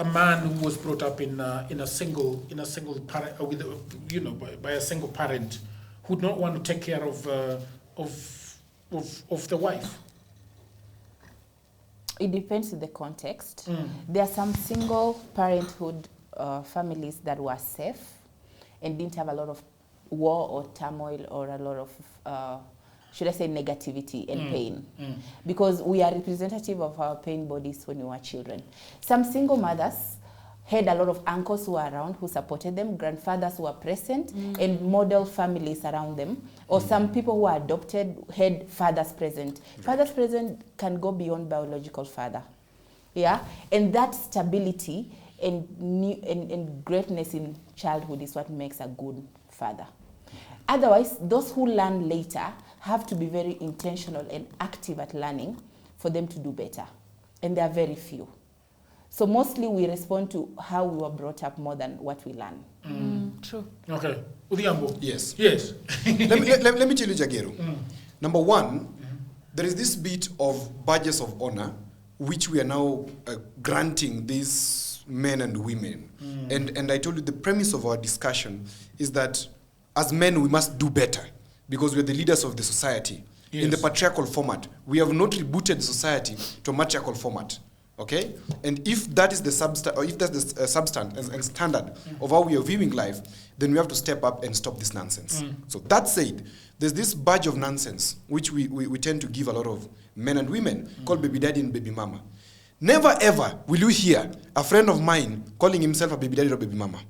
man who was brought up in a single parent by a single parent would not want to take care of the wife? It depends on the context. There are some single parenthood families that were safe and didn't have a lot of war or turmoil or a lot of, should I say, negativity and pain. Because we are representative of our pain bodies when we were children. Some single mothers had a lot of uncles who were around who supported them, grandfathers who were present, and model families around them. Or some people who were adopted had fathers present. Fathers present can go beyond biological father. Yeah? And that stability and greatness in childhood is what makes a good father. Otherwise, those who learn later have to be very intentional and active at learning for them to do better. And there are very few. So mostly we respond to how we were brought up more than what we learn. True. Okay. Odhiambo. Yes. Yes. let me tell you, Jagero. Number one, there is this bit of badges of honor which we are now granting these men and women. And I told you the premise of our discussion is that as men we must do better because we're the leaders of the society. Yes. In the patriarchal format. We have not rebooted society to a matriarchal format. Okay? And if that is the substance, or if that's the substance and standard of how we are viewing life, then we have to step up and stop this nonsense. So that said, there's this badge of nonsense which we tend to give a lot of men and women called baby daddy and baby mama. Never ever will you hear a friend of mine calling himself a baby daddy or baby mama.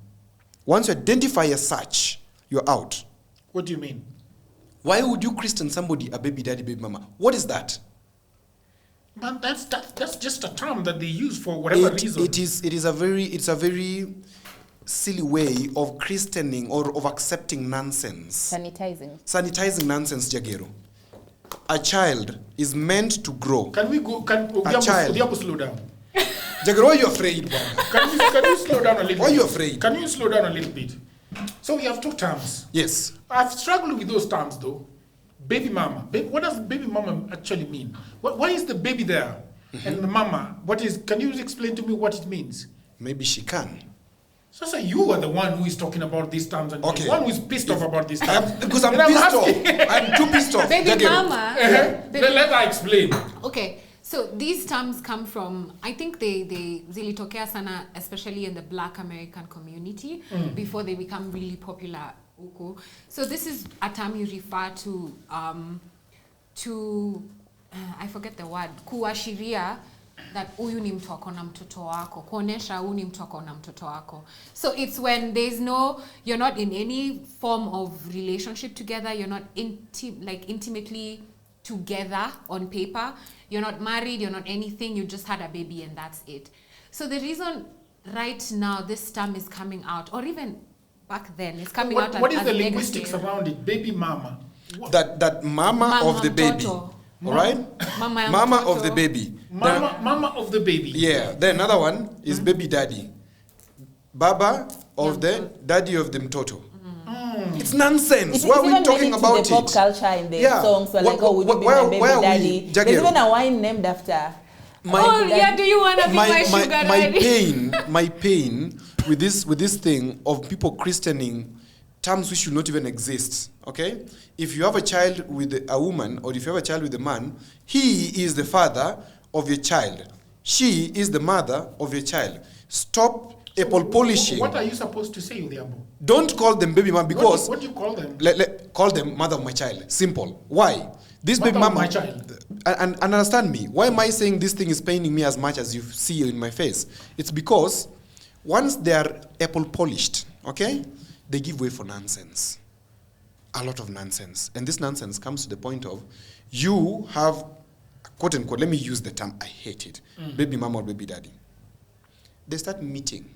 Once you identify as such, you're out. What do you mean? Why would you christen somebody a baby daddy, baby mama? What is that? Man, that's just a term that they use for whatever reason. It's a very silly way of christening or of accepting nonsense. Sanitizing nonsense, Jagero. A child is meant to grow. Can we go? Odhiambo slow down? Jagger, why are you afraid? Can you slow down a little bit? Why are you afraid? Can you slow down a little bit? So we have two terms. Yes. I've struggled with those terms though. Baby mama. What does baby mama actually mean? Why is the baby there? And the mama, can you explain to me what it means? Maybe she can. So you are the one who is talking about these terms and okay. the one who is pissed off about these terms. Because I'm pissed off. I'm too pissed off. Baby mama. Let her explain. Okay. So these terms come from, I think they zilitokea sana, especially in the Black American community, before they become really popular. So this is a term you refer to, I forget the word, kuashiria that huyu ni mtu ako na mtoto wako, kuonesha huyu ni mtu ako na mtoto wako. So it's when you're not in any form of relationship together, you're not intimately together on paper, you're not married, you're not anything, you just had a baby and that's it. So the reason right now this term is coming out, or even back then, it's coming out as what is the negative. linguistics around it? Baby mama. That mama of the baby. All right? Mama of the baby. Mama of the baby. Yeah. Then another one is baby daddy. Baba of the daddy of the mtoto. It's nonsense. Why are we talking about it? The pop culture and the songs were like, oh, would you be my baby daddy? There's even a wine named after. Do you want to be my sugar daddy? My pain with this thing of people christening terms which should not even exist. Okay? If you have a child with a woman, or if you have a child with a man, he is the father of your child. She is the mother of your child. Stop apple polishing. What are you supposed to say, Odhiambo? Don't call them baby mama because... What do you call them? Call them mother of my child. Simple. Why? This mother baby mama... of my child. And understand me. Why am I saying this thing is paining me as much as you see in my face? It's because once they are apple polished, okay, they give way for nonsense. A lot of nonsense. And this nonsense comes to the point of you have, quote unquote, let me use the term, I hate it, baby mama or baby daddy. They start meeting.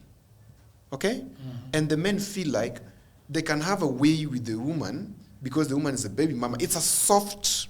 Okay? And the men feel like they can have a way with the woman because the woman is a baby mama. It's a soft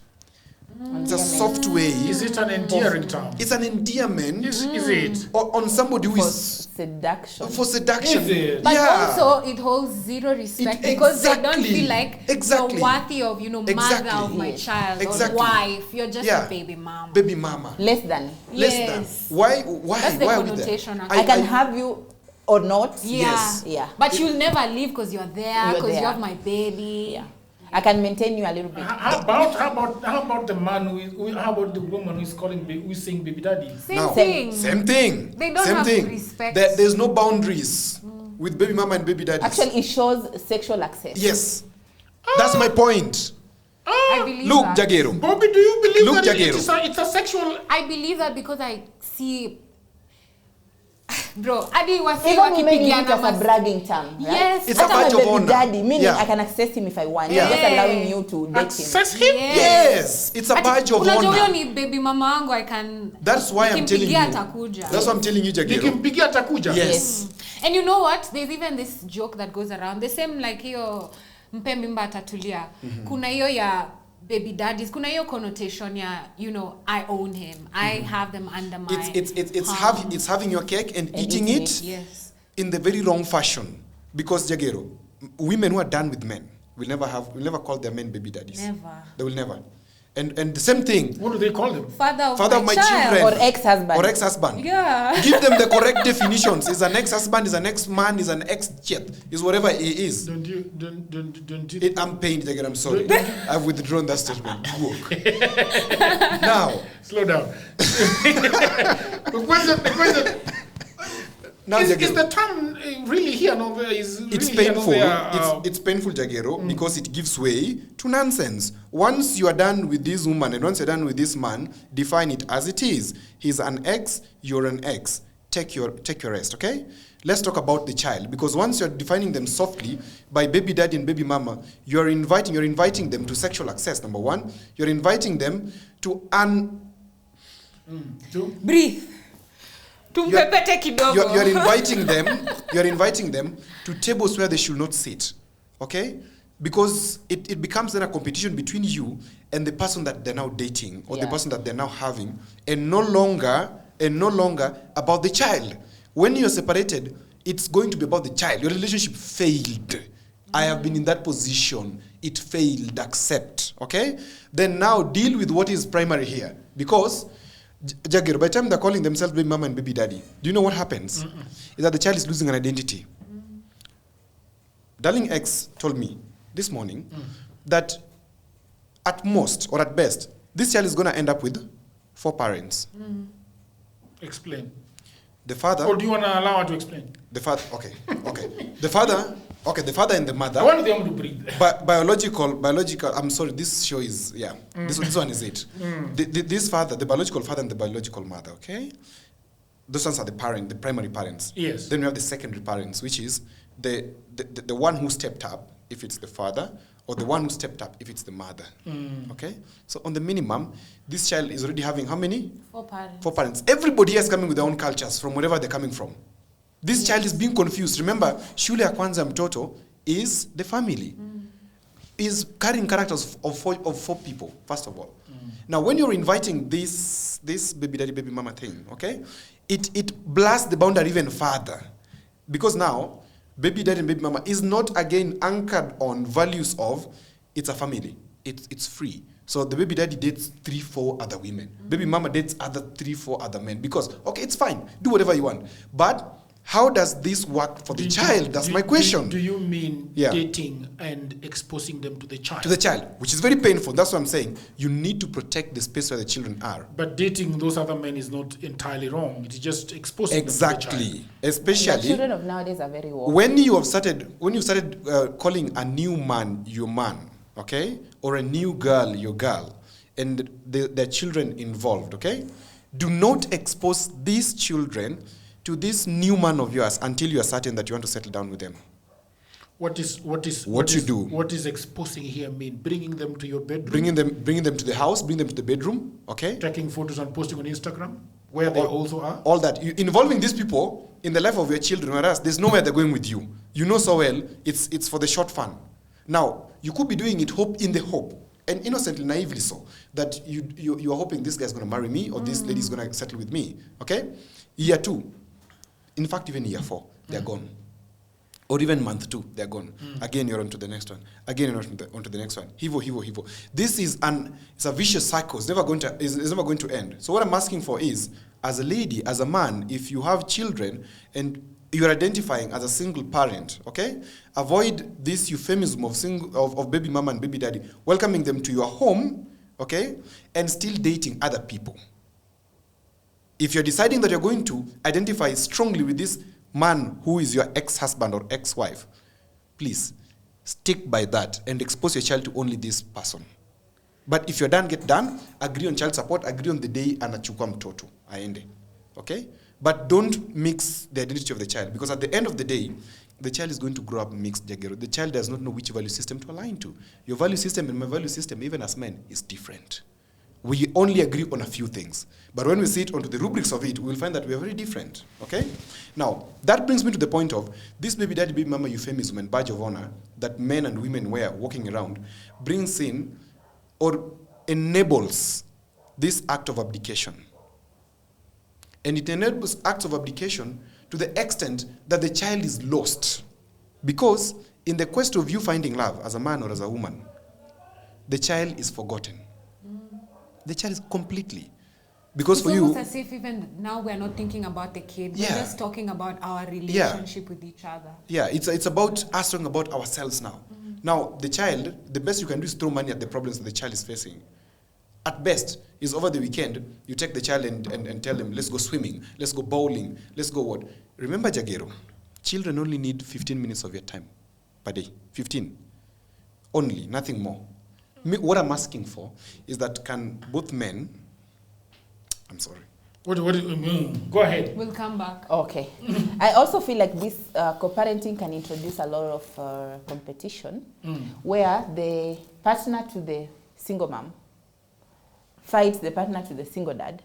way. Is it an endearing term? It's an endearment. Is it? On somebody who is... Seduction. For seduction. Is it? But also it holds zero respect because they don't feel like exactly. you're worthy of, mother of my child or wife. You're just a baby mama. Baby mama. Less than. Yes. Why? That's the connotation. I can have you or not. Yeah. Yes. Yeah. But you'll never leave because you're there, because you have my baby. Yeah. I can maintain you a little bit. How about the man how about the woman who's saying baby daddy? Same thing. They don't have respect. There's no boundaries with baby mama and baby daddy. Actually, it shows sexual access. Yes. That's my point. I believe Look, that. Jagero. Bobby, do you believe Look, that Jagero. it's a sexual... I believe that because I see, bro, hadi wasi Even women use it wakipigiana as a bragging term, right? Yes. It's a Hata badge my of baby honor. daddy, meaning Yeah. I can access him if I want. Yeah. I'm just allowing you to date him. Access him? Yes, it's a badge of Unajua huyo honor. ni baby mama wangu, I can. That's why I'm telling you. nikimpigia atakuja. That's why I'm telling you, Jagero. Nikimpigia atakuja? Yes. And you know what? There's even this joke that goes around. The same like hiyo mpe mimba atatulia. Kuna hiyo ya baby daddies. Kuna hiyo connotation ya, you know, I own him. I have them under my It's having your cake and eating it Yes. in the very wrong fashion. Because Jagero, women who are done with men will never call their men baby daddies. Never. They will never. And the same thing, What do they call them? Father of my child. children. Or ex-husband. Or ex-husband. Yeah. Give them the correct definitions. Is an ex-husband, is an ex-man, is an ex-jet, is whatever he is. Don't you... I'm pained, Jagger, I'm sorry. I've withdrawn that statement. Now. Slow down. The question... Now, is Jagger, the term really here? No, is it's really painful. Here, no, It's painful, Jagero, because it gives way to nonsense. Once you are done with this woman and once you're done with this man, define it as it is. He's an ex, you're an ex. Take your rest, okay? Let's talk about the child, because once you're defining them softly by baby daddy and baby mama, you're inviting them to sexual access. Number one, you're inviting them to Breathe. Tumpepete kidogo. You're inviting them to tables where they should not sit. Okay? Because it becomes then a competition between you and the person that they're now dating or the person that they're now having, and no longer about the child. When you're separated, it's going to be about the child. Your relationship failed. I have been in that position. It failed. Accept. Okay? Then now deal with what is primary here. Because Jagger, by the time they're calling themselves baby mama and baby daddy, do you know what happens? Is that the child is losing an identity. Darling X told me this morning that at most or at best, this child is going to end up with 4 parents. Explain. The father. Or do you want to allow her to explain? The father. Okay. The father and the mother. I want them to breathe. Biological. I'm sorry. This show is This one is it. This father, the biological father and the biological mother. Okay. Those ones are the primary parents. Yes. Then we have the secondary parents, which is the one who stepped up, if it's the father, or the one who stepped up, if it's the mother. Okay. So on the minimum, this child is already having how many? 4 parents. 4 parents. Everybody is coming with their own cultures from wherever they're coming from. This child is being confused. Remember, shule ya kwanza mtoto is the family. Is carrying characters of 4 people, first of all. Now, when you're inviting this baby daddy, baby mama thing, okay, it blasts the boundary even further. Because now, baby daddy and baby mama is not again anchored on values of it's a family. It's free. So the baby daddy dates 3-4 other women. Baby mama dates other 3-4 other men. Because, okay, it's fine. Do whatever you want. But how does this work for the child? That's my question. Do you mean dating and exposing them to the child? To the child, which is very painful. That's what I'm saying. You need to protect the space where the children are. But dating those other men is not entirely wrong. It's just exposing them to the child. Exactly. Especially The children of nowadays are very woke. when you started calling a new man your man, okay, or a new girl your girl, and the children involved, okay, do not expose these children to this new man of yours until you are certain that you want to settle down with them. What is exposing here mean? Bringing them to your bedroom? Bringing them to the house, bring them to the bedroom, okay? Taking photos and posting on Instagram, where they also are? All that. Involving these people in the life of your children, whereas there's nowhere they're going with you. You know so well, it's for the short fun. Now, you could be doing it in the hope, and innocently, naively so, that you are hoping this guy's going to marry me or this lady's going to settle with me, okay? Year 2. In fact, even year 4, they're gone. Or even month 2, they're gone. Again, you're on to the next one. Again, you're on to the next one. Hivo. This is it's a vicious cycle. It's never going to end. So what I'm asking for is, as a lady, as a man, if you have children and you're identifying as a single parent, okay, avoid this euphemism of baby mama and baby daddy, welcoming them to your home, okay, and still dating other people. If you're deciding that you're going to identify strongly with this man who is your ex-husband or ex-wife, please stick by that and expose your child to only this person. But if you're done, get done. Agree on child support. Agree on the day anachukua mtoto aende. Okay? But don't mix the identity of the child, because at the end of the day, the child is going to grow up mixed, Jagero. The child does not know which value system to align to. Your value system and my value system, even as men, is different. We only agree on a few things. But when we sit onto the rubrics of it, we'll find that we are very different. Okay? Now, that brings me to the point of this baby daddy, baby mama euphemism and badge of honor that men and women wear walking around brings in or enables this act of abdication. And it enables acts of abdication to the extent that the child is lost. Because in the quest of you finding love as a man or as a woman, the child is forgotten. The child is completely. Because it's for you... It's almost as if even now we're not thinking about the kid. We're just talking about our relationship with each other. Yeah, it's about us talking about ourselves now. Now, the child, the best you can do is throw money at the problems that the child is facing. At best, is over the weekend, you take the child and tell them, let's go swimming, let's go bowling, let's go what? Remember, Jagero, children only need 15 minutes of your time per day. 15. Only, nothing more. What I'm asking for is that can both men... I'm sorry. What do you mean? Go ahead. We'll come back. Okay. I also feel like this co-parenting can introduce a lot of competition where the partner to the single mom fights the partner to the single dad,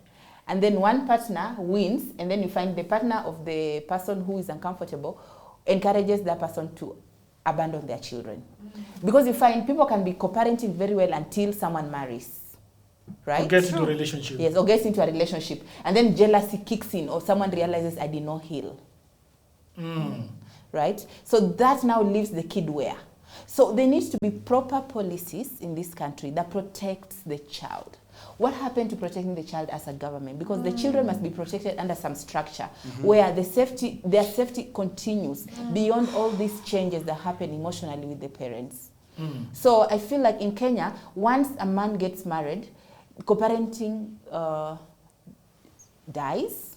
and then one partner wins, and then you find the partner of the person who is uncomfortable encourages that person to abandon their children. Because you find people can be co-parenting very well until someone marries, right? Or gets into a relationship. Yes, or gets into a relationship, and then jealousy kicks in, or someone realizes I did not heal. Right? So that now leaves the kid where? So there needs to be proper policies in this country that protects the child. What happened to protecting the child as a government? Because the children must be protected under some structure where their safety continues beyond all these changes that happen emotionally with the parents. So I feel like in Kenya, once a man gets married, co-parenting dies,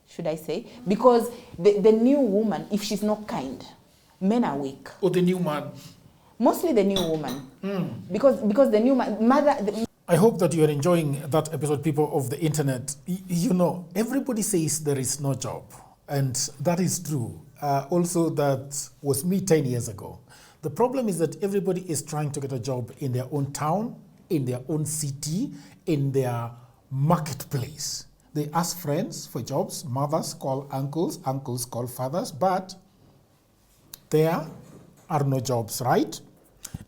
should I say? Because the new woman, if she's not kind, men are weak. Or the new man. Mostly the new woman. Because the new mother... I hope that you are enjoying that episode, people of the internet. You know, everybody says there is no job, and that is true. Also, that was me 10 years ago. The problem is that everybody is trying to get a job in their own town, in their own city, in their marketplace. They ask friends for jobs, mothers call uncles, uncles call fathers, but there are no jobs, right?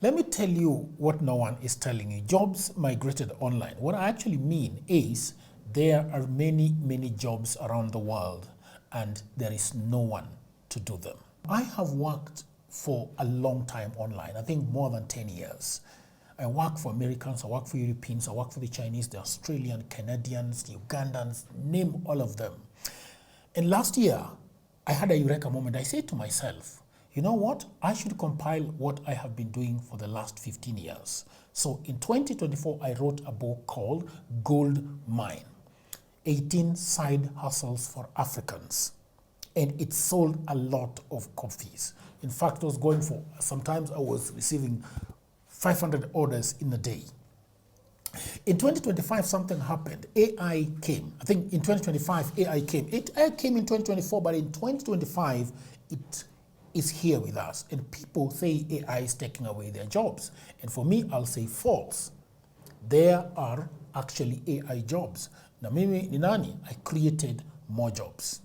Let me tell you what no one is telling you. Jobs migrated online. What I actually mean is there are many, many jobs around the world and there is no one to do them. I have worked for a long time online, I think more than 10 years. I work for Americans, I work for Europeans, I work for the Chinese, the Australian, Canadians, the Ugandans, name all of them. And last year, I had a eureka moment. I said to myself, you know what? I should compile what I have been doing for the last 15 years. So in 2024, I wrote a book called Goldmine, 18 Side Hustles for Africans. And it sold a lot of copies. In fact, I was going for, sometimes I was receiving 500 orders in a day. In 2025, something happened. AI came. I think in 2025, AI came. AI came in 2024, but in 2025, it is here with us. And people say AI is taking away their jobs. And for me, I'll say false. There are actually AI jobs. Na mimi ni nani? I created more jobs.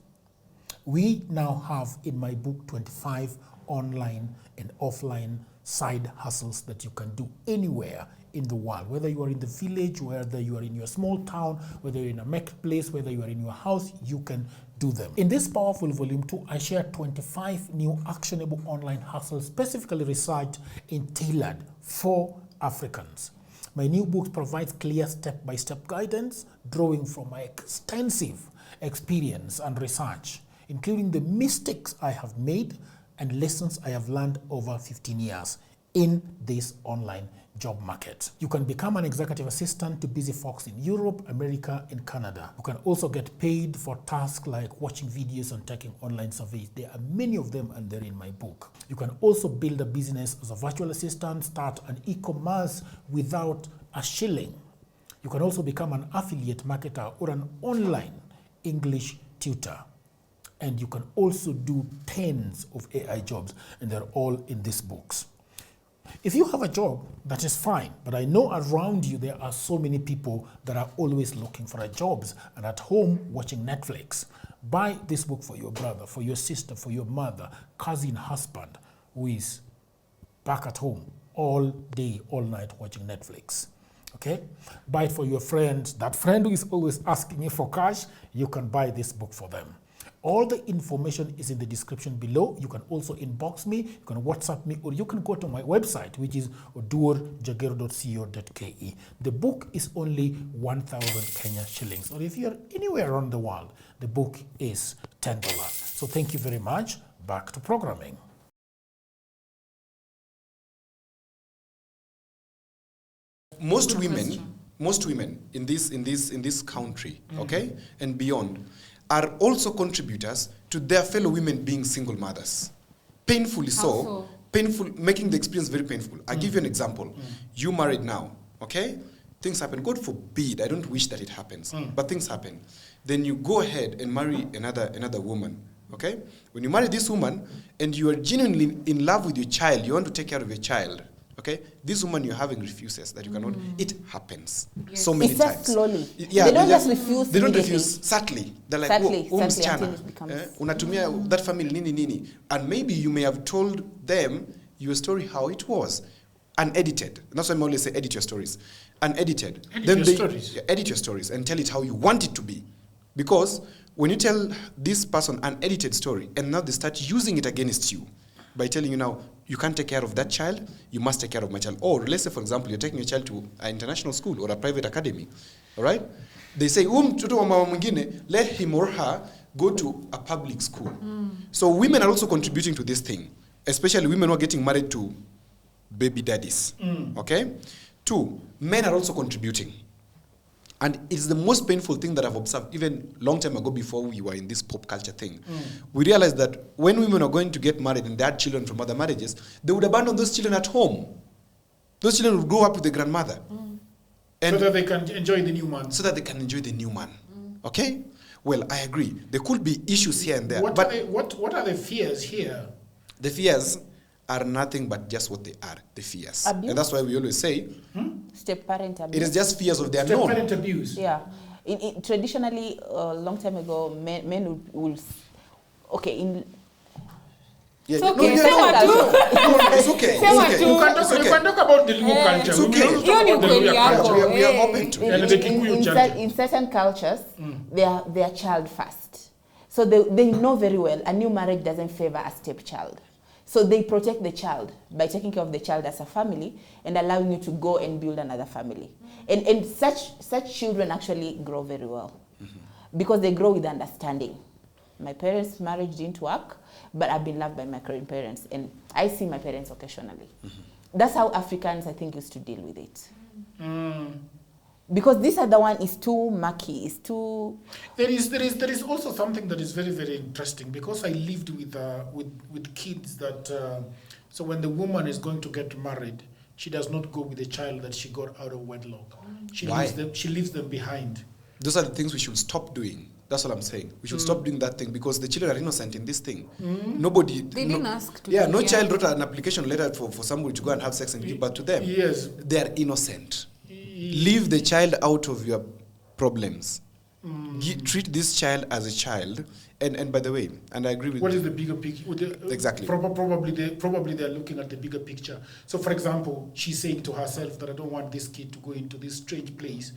We now have in my book 25 online and offline side hustles that you can do anywhere in the world, whether you are in the village, whether you are in your small town, whether you're in a marketplace, whether you are in your house, you can do them. In this powerful volume 2, I share 25 new actionable online hustles specifically researched and tailored for Africans. My new book provides clear step-by-step guidance, drawing from my extensive experience and research, including the mistakes I have made and lessons I have learned over 15 years in this online job market. You can become an executive assistant to busy folks in Europe, America, and Canada. You can also get paid for tasks like watching videos and taking online surveys. There are many of them, and they're in my book. You can also build a business as a virtual assistant, start an e-commerce without a shilling. You can also become an affiliate marketer or an online English tutor. And you can also do tens of AI jobs, and they're all in these books. If you have a job, that is fine, but I know around you there are so many people that are always looking for jobs and at home watching Netflix. Buy this book for your brother, for your sister, for your mother, cousin, husband, who is back at home all day, all night watching Netflix. Okay? Buy it for your friends. That friend who is always asking you for cash, you can buy this book for them. All the information is in the description below. You can also inbox me, you can WhatsApp me, or you can go to my website, which is oduorjagero.co.ke. The book is only 1,000 Kenya shillings. Or if you're anywhere around the world, the book is $10. So thank you very much. Back to programming. Most women in this country, okay, and beyond, are also contributors to their fellow women being single mothers. Painfully so, making the experience very painful. I'll give you an example. You married now, okay? Things happen. God forbid, I don't wish that it happens, but things happen. Then you go ahead and marry another woman, okay? When you marry this woman and you are genuinely in love with your child, you want to take care of your child, okay? This woman you're having refuses that you cannot. It happens so many times. It's slowly. Yeah, they don't just refuse. They don't refuse. Subtly, they're like, Subtly, msichana, until it becomes. unatumia that family nini, and maybe you may have told them your story how it was, unedited. That's why I always say edit your stories, unedited. Edit your stories and tell it how you want it to be, because when you tell this person an edited story and now they start using it against you by telling you now, you can't take care of that child, you must take care of my child. Or let's say, for example, you're taking your child to an international school or a private academy, all right? They say, mtoto wa mama mwingine, let him or her go to a public school. So women are also contributing to this thing, especially women who are getting married to baby daddies, okay? 2, men are also contributing. And it's the most painful thing that I've observed, even long time ago before we were in this pop culture thing. We realized that when women are going to get married and they had children from other marriages, they would abandon those children at home. Those children would grow up with the grandmother. And so that they can enjoy the new man. So that they can enjoy the new man. Okay? Well, I agree. There could be issues here and there. What are the fears here? The fears are nothing but just what they are, the fears. Abuse. And that's why we always say, Step-parent abuse. it is just fears of the unknown. Step-parent abuse. Yeah. Traditionally, a long time ago, men will okay, in... Yeah, It's okay. no, Say what no, it's okay. Say what It's to- okay. You can talk about the Luo culture. It's okay. We don't talk about the Luo culture. We are open to it. And the Kikuyu culture. in certain cultures, they are child first. So they know very well a new marriage doesn't favor a stepchild. So they protect the child by taking care of the child as a family and allowing you to go and build another family. And such children actually grow very well because they grow with understanding. My parents' marriage didn't work, but I've been loved by my current parents, and I see my parents occasionally. That's how Africans, I think, used to deal with it. Because this other one is too murky, it's too... There is also something that is very, very interesting, because I lived with kids that, so when the woman is going to get married, she does not go with the child that she got out of wedlock. She leaves them behind. Those are the things we should stop doing. That's what I'm saying. We should stop doing that thing, because the children are innocent in this thing. Nobody... They didn't ask to. Yeah, no child wrote an application letter for somebody to go and have sex and give birth to them. Yes. They are innocent. Leave the child out of your problems. Treat this child as a child. And by the way, and I agree with... What is the bigger picture? Exactly. Probably they're looking at the bigger picture. So, for example, she's saying to herself that I don't want this kid to go into this strange place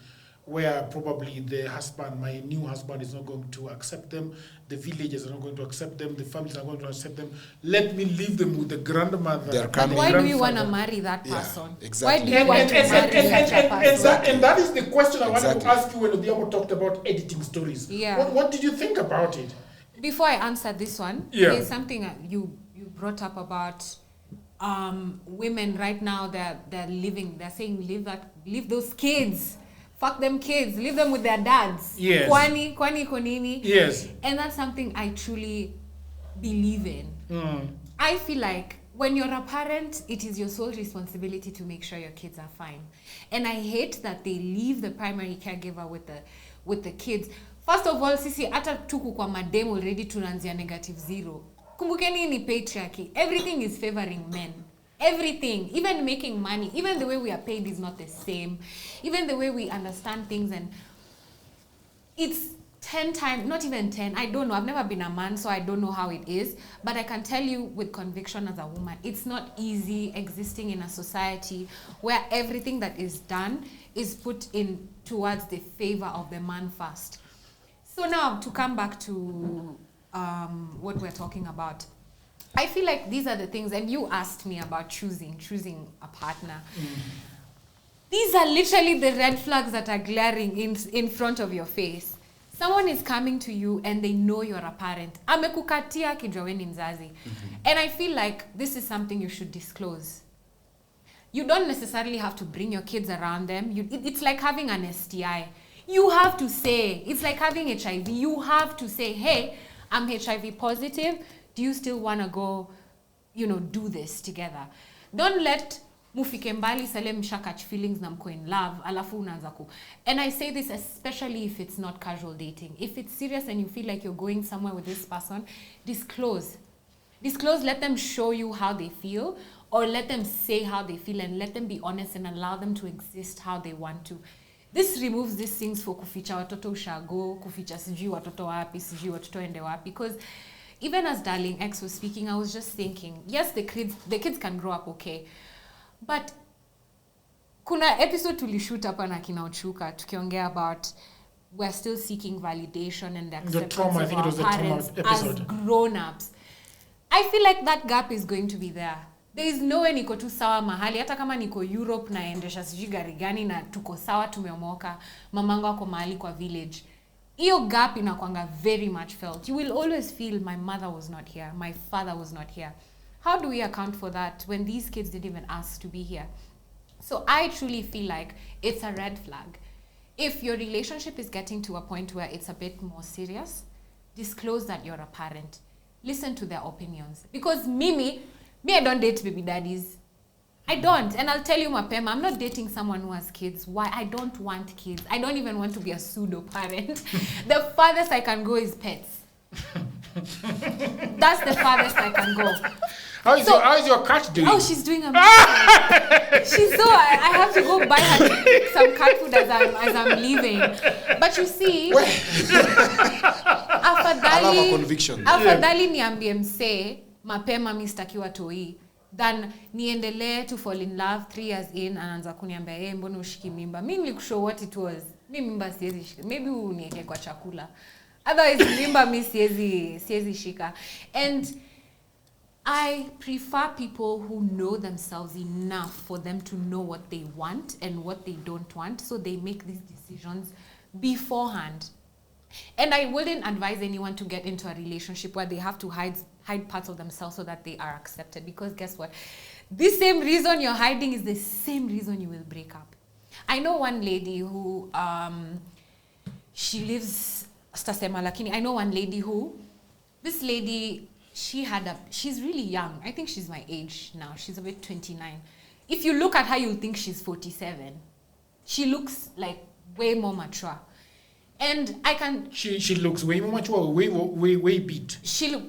where probably the husband, my new husband, is not going to accept them, the villagers are not going to accept them, the families are not going to accept them. Let me leave them with the grandmother. But why do you want to marry that person? Yeah, exactly. Why do you want to marry such a person? And that is the question I wanted to ask you when Odhiambo talked about editing stories. Yeah. What did you think about it? Before I answer this one, there's something you brought up about women right now, they're saying leave those kids. Fuck them kids. Leave them with their dads. Yes. Kwani konini. Yes. And that's something I truly believe in. I feel like when you're a parent, it is your sole responsibility to make sure your kids are fine. And I hate that they leave the primary caregiver with the kids. First of all, sisi hata tuku kwa madem already tunaanzia -0. Kumbukeni ni patriarchy. Everything is favoring men. Everything, even making money, even the way we are paid is not the same. Even the way we understand things, and it's 10 times, not even 10, I don't know. I've never been a man, so I don't know how it is. But I can tell you with conviction as a woman, it's not easy existing in a society where everything that is done is put in towards the favor of the man first. So now to come back to what we're talking about, I feel like these are the things, and you asked me about choosing a partner. These are literally the red flags that are glaring in front of your face. Someone is coming to you and they know you're a parent. Amekukatia kijua we ni mzazi. And I feel like this is something you should disclose. You don't necessarily have to bring your kids around them. It's like having an STI. You have to say, it's like having HIV. You have to say, hey, I'm HIV positive. Do you still want to go, do this together? Don't let mufike mbali sale mshakach feelings na mko in love, alafu unaanza ku. And I say this especially if it's not casual dating. If it's serious and you feel like you're going somewhere with this person, disclose. Disclose, let them show you how they feel, or let them say how they feel, and let them be honest and allow them to exist how they want to. This removes these things for kuficha watoto ushago, kuficha sijui watoto wapi, sijui watoto ende wapi, because even as Darling X was speaking, I was just thinking, yes, the kids can grow up okay. But kuna episode tulishoot hapa na kina Ochuka tukiongea about we're still seeking validation and the acceptance trauma, I of think it was our the trauma parents episode. as grown-ups. I feel like that gap is going to be there. There is no way niko tu sawa mahali, hata kama niko Europe na endesha sijui gari gani na tuko sawa tumeomoka, mamangu ako mahali kwa village. Iyo gap inakwanga very much felt. You will always feel my mother was not here, my father was not here. How do we account for that when these kids didn't even ask to be here? So I truly feel like it's a red flag. If your relationship is getting to a point where it's a bit more serious, disclose that you're a parent. Listen to their opinions. Because me, I don't date baby daddies. I don't. And I'll tell you, mapema, I'm not dating someone who has kids. Why? I don't want kids. I don't even want to be a pseudo-parent. The farthest I can go is pets. That's the farthest I can go. How is your cat doing? Oh, she's doing amazing. I have to go buy her some cat food as I'm leaving. But you see, afadhali niambie mse mapema mi sitakiwa toi than niendelee to fall in love 3 years in anaanza kuniambia mbona ushiki mimba. Mimi nilikushow what it was. Mimi mimba siwezi shika. Maybe uniweke kwa chakula. Otherwise mimba mi siwezi shika. And I prefer people who know themselves enough for them to know what they want and what they don't want, so they make these decisions beforehand. And I wouldn't advise anyone to get into a relationship where they have to hide parts of themselves so that they are accepted, because guess what? This same reason you're hiding is the same reason you will break up. I know one lady who she lives stasema lakini I know one lady who this lady she's really young. I think she's my age now. She's about 29. If you look at her, you'll think she's 47. She looks like way more mature. And I can... She looks way more mature, way beat. She look...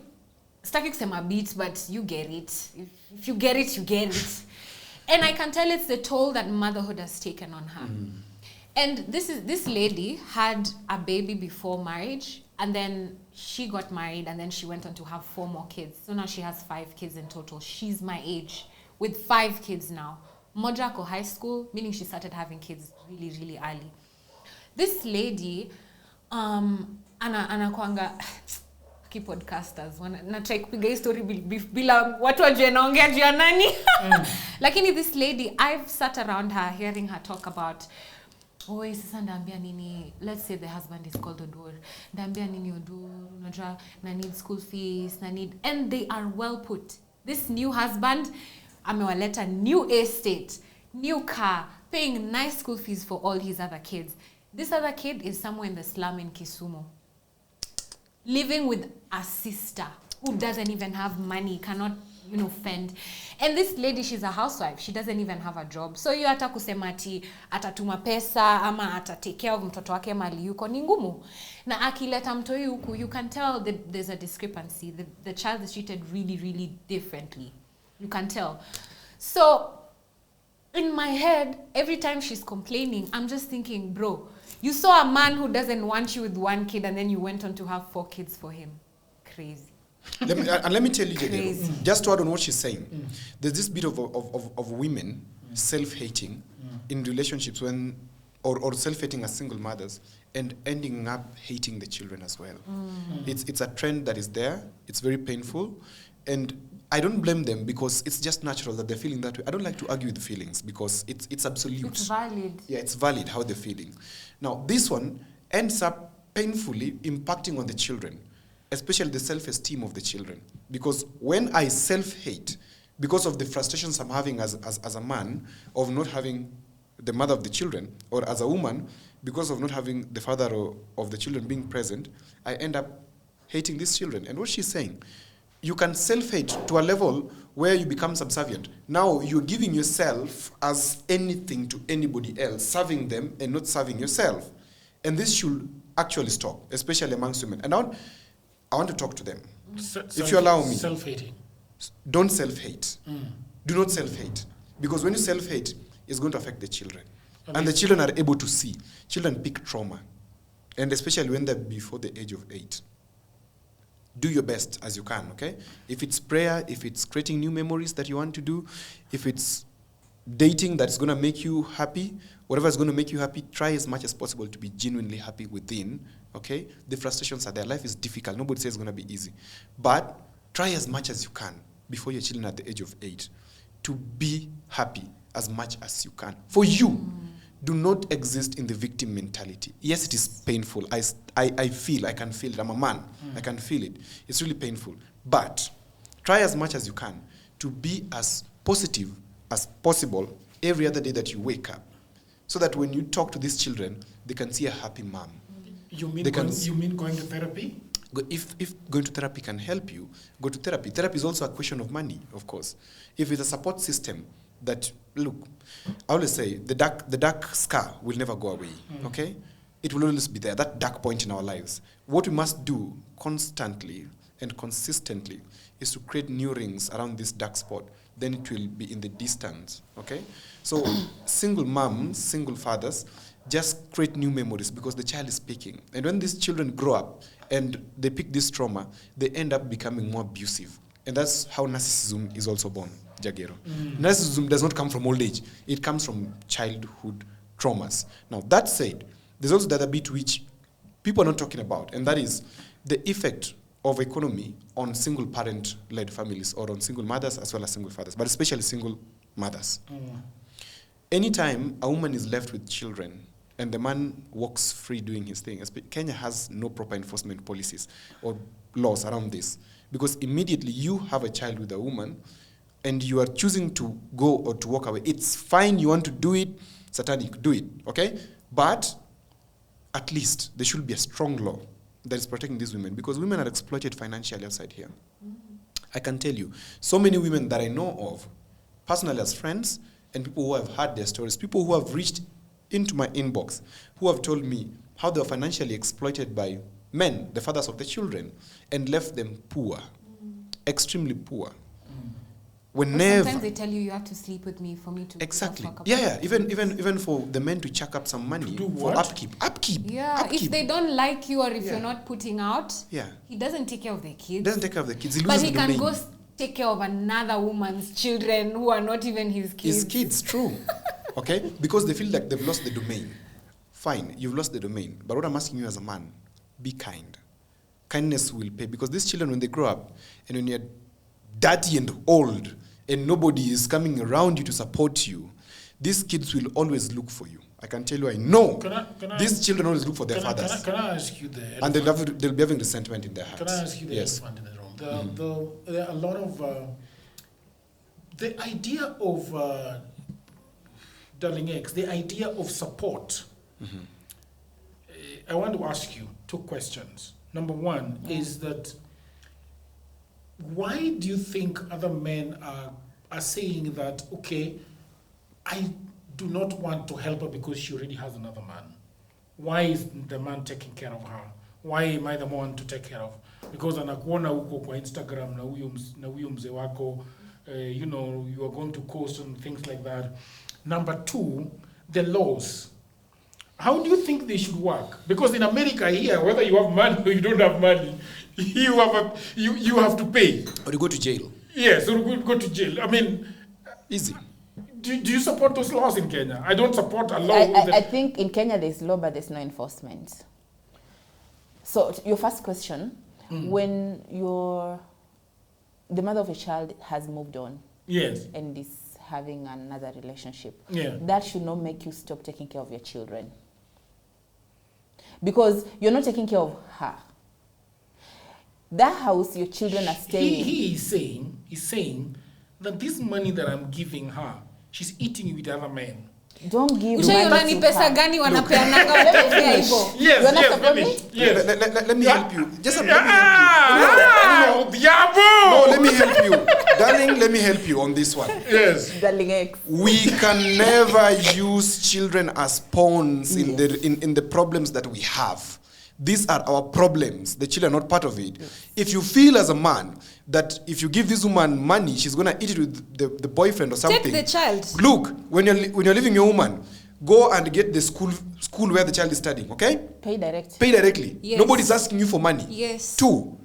Staki kusema beat, but you get it. If you get it, you get it. And I can tell it's the toll that motherhood has taken on her. And this lady had a baby before marriage, and then she got married, and then she went on to have 4 more kids. So now she has 5 kids in total. She's my age with 5 kids now. Moja ko high school, meaning she started having kids really, really early. This lady, anakuanga podcasters na try kupiga hii story bila watu wajue naongea juu ya nani. Lakini this lady, I've sat around her hearing her talk about sasa ndaambia nini, let's say the husband is called Oduor, ndaambia nini Oduor, unajua na need school fees, and they are well put. This new husband amewaleta new estate, new car, paying nice school fees for all his other kids. This other kid is somewhere in the slum in Kisumu, living with a sister who doesn't even have money, cannot, fend. And this lady, she's a housewife. She doesn't even have a job. So you hata kusema ati atatuma pesa ama ata take care of mtoto wake mali yuko ni ngumu. Na akileta mtoi huku, you can tell that there's a discrepancy. The child is treated really, really differently. You can tell. So in my head, every time she's complaining, I'm just thinking, bro, you saw a man who doesn't want you with one kid and then you went on to have 4 kids for him. Crazy. Let me tell you, Jagger, just to add on what she's saying, there's this bit of women self-hating in relationships or self-hating as single mothers and ending up hating the children as well. It's a trend that is there. It's very painful. And I don't blame them because it's just natural that they're feeling that way. I don't like to argue with the feelings because it's absolute. It's valid. Yeah, it's valid how they're feeling. Now, this one ends up painfully impacting on the children, especially the self-esteem of the children. Because when I self-hate, because of the frustrations I'm having as a man of not having the mother of the children, or as a woman, because of not having the father of the children being present, I end up hating these children. And what she's saying, you can self-hate to a level where you become subservient. Now you're giving yourself as anything to anybody else, serving them and not serving yourself. And this should actually stop, especially amongst women. And I want to talk to them. If you allow me. Self-hating. Don't self-hate. Do not self-hate. Because when you self-hate, it's going to affect the children. Okay. And the children are able to see. Children pick trauma. And especially when they're before the age of 8. Do your best as you can, okay? If it's prayer, if it's creating new memories that you want to do, if it's dating that's going to make you happy, whatever is going to make you happy, try as much as possible to be genuinely happy within, okay? The frustrations are there. Life is difficult. Nobody says it's going to be easy. But try as much as you can before your children at the age of 8 to be happy as much as you can. For you, do not exist in the victim mentality. Yes, it is painful. I can feel it. I'm a man. I can feel it. It's really painful. But try as much as you can to be as positive as possible every other day that you wake up, so that when you talk to these children, they can see a happy mom. You mean going to therapy? If going to therapy can help you, go to therapy. Therapy is also a question of money, of course. If it's a support system that, look, I always say the dark scar will never go away, okay? It will always be there, that dark point in our lives. What we must do constantly and consistently is to create new rings around this dark spot. Then it will be in the distance, okay? So single moms, single fathers, just create new memories because the child is picking. And when these children grow up and they pick this trauma, they end up becoming more abusive. And that's how narcissism is also born, Jagero. Narcissism does not come from old age. It comes from childhood traumas. Now, that said, there's also the other bit which people are not talking about, and that is the effect of economy on single parent-led families or on single mothers as well as single fathers, but especially single mothers. Anytime a woman is left with children and the man walks free doing his thing, Kenya has no proper enforcement policies or laws around this. Because immediately you have a child with a woman and you are choosing to go or to walk away. It's fine, you want to do it, satanic, do it, okay? But at least there should be a strong law that is protecting these women, because women are exploited financially outside here. I can tell you, so many women that I know of, personally as friends, and people who have heard their stories, people who have reached into my inbox, who have told me how they were financially exploited by men, the fathers of the children, and left them poor, extremely poor. Sometimes they tell you have to sleep with me for me to exactly. Yeah. Even for the men to chuck up some money for upkeep. Yeah. Upkeep. If they don't like you or if you're not putting out, he doesn't take care of the kids. But he can go take care of another woman's children who are not even his kids. His kids, true. Okay, because they feel like they've lost the domain. Fine, you've lost the domain. But what I'm asking you as a man, be kind. Kindness will pay, because these children, when they grow up and when you're dirty and old and nobody is coming around you to support you, these kids will always look for you. I can tell you, I know. These children always look for their fathers. Can I ask you the and they'll be having resentment in their hearts. Can I ask you the elephant in the room? There are a lot of the idea of, Darling X, the idea of support, I want to ask you 2 questions. Number one is that, why do you think other men are saying that, okay, I do not want to help her because she already has another man? Why is the man taking care of her? Why am I the one to take care of? Because anakuona huko kwa Instagram na huyo mzee wako, you know, you are going to Coercion and things like that. Number 2, the laws. How do you think they should work? Because in America here, whether you have money or you don't have money, you have to pay. Or you go to jail. Yes, or you go to jail. I mean, Easy. do you support those laws in Kenya? I don't support a law. I think in Kenya there's law, but there's no enforcement. So your first question, when the mother of a child has moved on, Yes. and is having another relationship, Yeah. that should not make you stop taking care of your children. Because you're not taking care of her. That house your children are staying in. He's saying that this money that I'm giving her, she's eating it with other men. Don't give Ushaiona money ni to pesa her. gani wanapeananga watoto hivyo? Yes, You're not yes, supporting let me, me? yes. Let me help you. Just let me help you. Odhiambo! No, let me help you. Darling, let me help you on this one. Yes. Darling X. We can never use children as pawns in the problems that we have. These are our problems. The children are not part of it. Yes. If you feel as a man that if you give this woman money, she's going to eat it with the boyfriend or something. Take the child. Look, when you're leaving your woman, go and get the school where the child is studying, okay? Pay direct. Pay directly. Yes. Nobody's asking you for money. Yes. 2,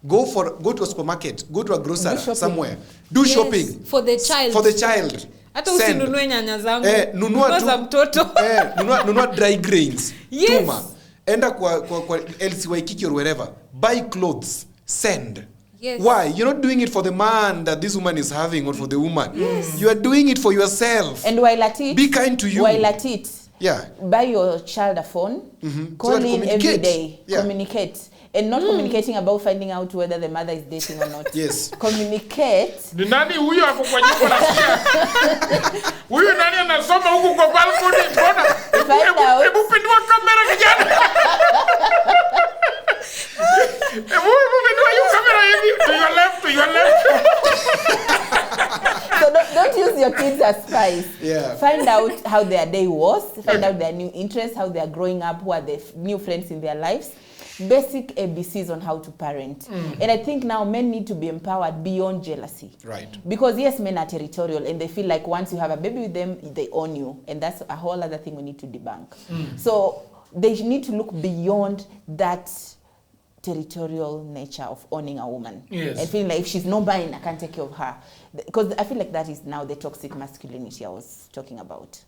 go to a supermarket, go to a grocery somewhere. Do Yes, shopping. for the child. For the child. Hata Send. usinunue nyanya zangu. Nunua za mtoto. nunua dry grains. Yes. Tuma. Enda kwa LC Waikiki or wherever. Buy clothes. Send. Yes. Why? You're not doing it for the man that this woman is having or for the woman. Yes. You are doing it for yourself. And while at it, be kind to you. While at it, yeah. buy your child a phone, call So that in every communicate. day, Yeah. communicate. And not communicating about finding out whether the mother is dating or not. Yes. Communicate. Ni nani huyo hapo kwa nyumba nasikia? Huyo nani anasoma huko kwa balcony? Mbona? Hebu pindua kamera kijana. Hebu pindua hiyo kamera hivi. To your left. So don't use your kids as spies. Yeah. Find out how their day was. Find out their new interests, how they are growing up, who are the new friends in their lives. Basic ABCs on how to parent. And I think now men need to be empowered beyond jealousy. Right. Because yes, men are territorial and they feel like once you have a baby with them, they own you. And that's a whole other thing we need to debunk. So they need to look beyond that territorial nature of owning a woman. Yes. And feeling like if she's not mine, I can't take care of her. Because I feel like that is now the toxic masculinity I was talking about.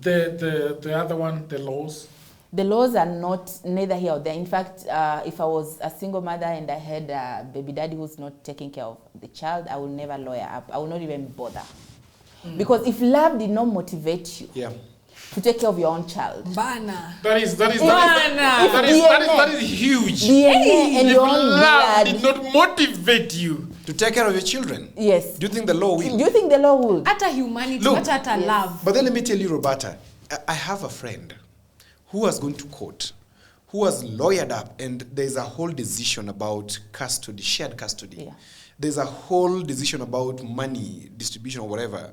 The other one, the laws. The laws are not neither here or there. In fact, if I was a single mother and I had a baby daddy who's not taking care of the child, I would never lawyer up. I would not even bother. Because if love did not motivate you to take care of your own child, Bana. That is huge. DNA and If your own love blood. did not motivate you To take care of your children. Yes. Do you think the law will? Do you think the law would? Hata humanity, Look. hata love. But then let me tell you, Roberta, I have a friend who has gone to court, who has lawyered up, and there's a whole decision about custody, shared custody. Yeah. There's a whole decision about money distribution or whatever.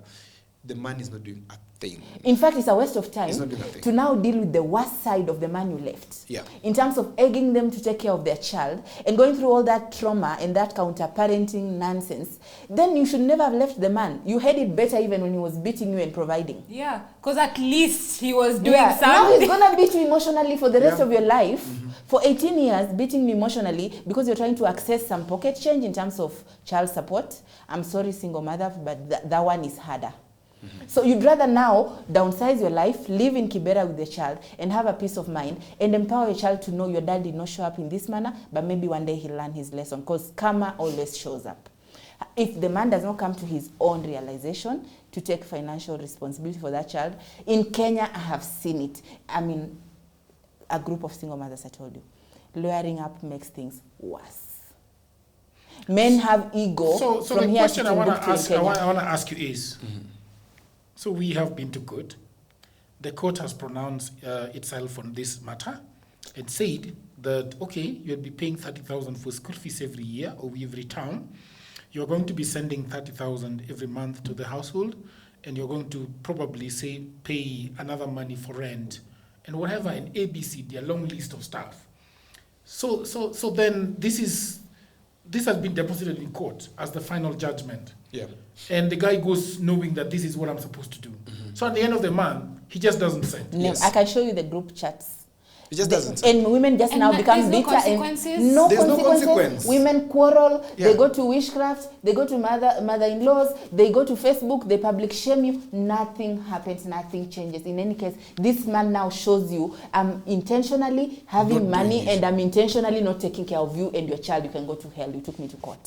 The man is not doing a thing. In fact, it's a waste of time It's not doing nothing. to now deal with the worst side of the man you left. Yeah. In terms of egging them to take care of their child and going through all that trauma and that counter-parenting nonsense, then you should never have left the man. You had it better even when he was beating you and providing. Yeah, because at least he was doing Now something. he's going to beat you emotionally for the rest of your life. For 18 years, beating me emotionally because you're trying to access some pocket change in terms of child support. I'm sorry, single mother, but that one is harder. So you'd rather now downsize your life, live in Kibera with the child, and have a peace of mind, and empower your child to know your dad did not show up in this manner, but maybe one day he'll learn his lesson, because karma always shows up. If the man does not come to his own realization to take financial responsibility for that child, in Kenya, I have seen it. I mean, a group of single mothers, I told you. Lawyering up makes things worse. Men have ego. So from the here question I want to Timbuktu in ask, I Kenya. want to ask you is, so we have been to court. The court has pronounced itself on this matter and said that, okay, you'll be paying 30,000 for school fees every year or every term. You're going to be sending 30,000 every month to the household, and you're going to probably say pay another money for rent and whatever, in ABC, their long list of stuff. So then this has been deposited in court as the final judgment. Yeah. And the guy goes knowing that this is what I'm supposed to do. So at the end of the month, he just doesn't send. No, Yes. I can show you the group chats. It just doesn't. And women just And now that become there's no bitter. consequences? And no There's no consequences. consequence. Women quarrel. Yeah. They go to witchcraft. They go to mother-in-laws. They go to Facebook. They public shame you. Nothing happens. Nothing changes. In any case, this man now shows you I'm intentionally having Not money doing it. and I'm intentionally not taking care of you and your child. You can go to hell. You took me to court.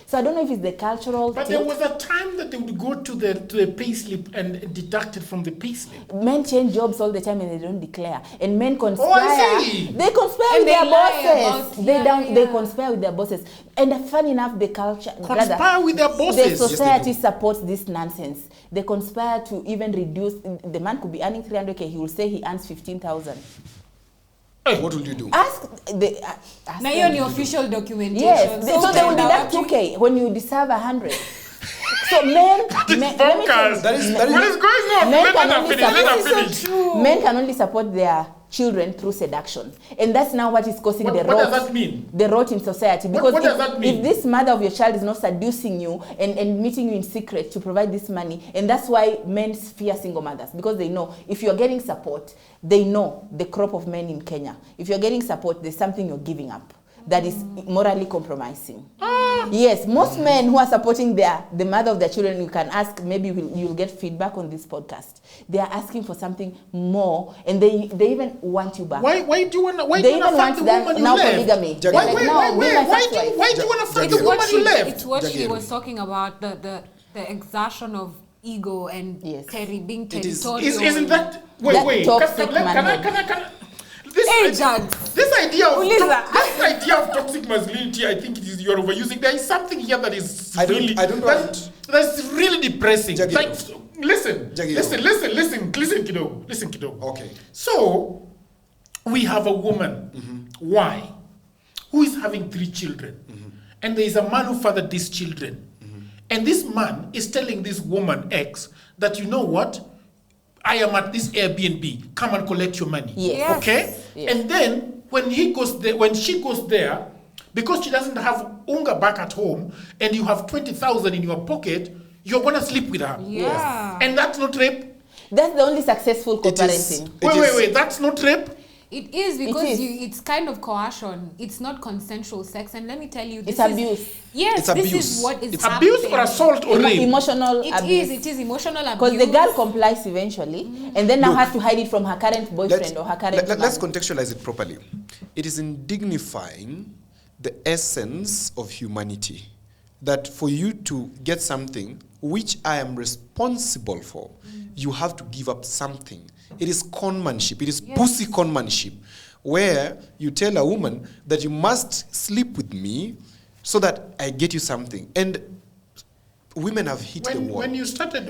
So I don't know if it's the cultural But thing. there was a time that they would go to the pay slip and deduct it from the pay slip. Men change jobs all the time and they don't declare. And men conspire. Oh, I see. They conspire And with they their lie bosses. about- They conspire with their bosses. And funny enough, the culture Conspire with their the bosses. society Yes, they supports this nonsense. They conspire to even reduce. The man could be earning 300K. He will say he earns 15,000. What will you do? Ask the. Ask Na them. hiyo ni official documentation. Yes, so they will tenda deduct wapi? 2K when you deserve 100. So men, let me tell you, Bonkers. That is- What is going on? Men Let can her only finish. Let her support- finish. men can only support their children through seduction, and that's now what is causing What the does rot. that mean? The rot in society. Because what does that mean? if this mother of your child is not seducing you and meeting you in secret to provide this money, and that's why men fear single mothers, because they know if you're getting support, they know the crop of men in Kenya. If you're getting support, there's something you're giving up that is morally compromising. Yes, most men who are supporting the mother of their children, you can ask, maybe you'll get feedback on this podcast. They are asking for something more, and they even want you back. Why do you want to They even fuck want the that woman you now left? polygamy. Jagger. They're like, now, be my first wife. Why do you want to fuck the Jagger. woman you left? It's what she Jagger. was talking about, the exertion of ego and Yes. being It is- territorial. Isn't that That wait? toxic Can I? manhood. Hey, Jags. This idea of Uliza. this idea of toxic masculinity, I think you're overusing. There is something here that is I don't- really I don't want- that's really depressing. Jagger. Like, listen, Jagger. listen, kiddo. Okay. So we have a woman, why, who is having 3 children, and there is a man who fathered these children, and this man is telling this woman X that, you know what, I am at this Airbnb. Come and collect your money. Yes. Yes. Okay. Yes. And then when she goes there, because she doesn't have unga back at home, and you have 20,000 in your pocket, you're gonna sleep with her. Yeah. And that's not rape. That's the only successful It is- co-parenting. Wait. That's not rape. It is because is. it's kind of coercion. It's not consensual sex. And let me tell you, It's this is, abuse. Yes, It's this abuse. is what is It's abuse or happening. assault or rape. Emotional abuse. It is emotional Because abuse. the girl complies eventually, and then now Look, has to hide it from her current boyfriend or her current let's man. contextualize it properly. It is in dignifying the essence of humanity that for you to get something which I am responsible for, you have to give up something. It is conmanship. It is Yes. pussy conmanship, where you tell a woman that you must sleep with me so that I get you something. And women have hit the wall. When you started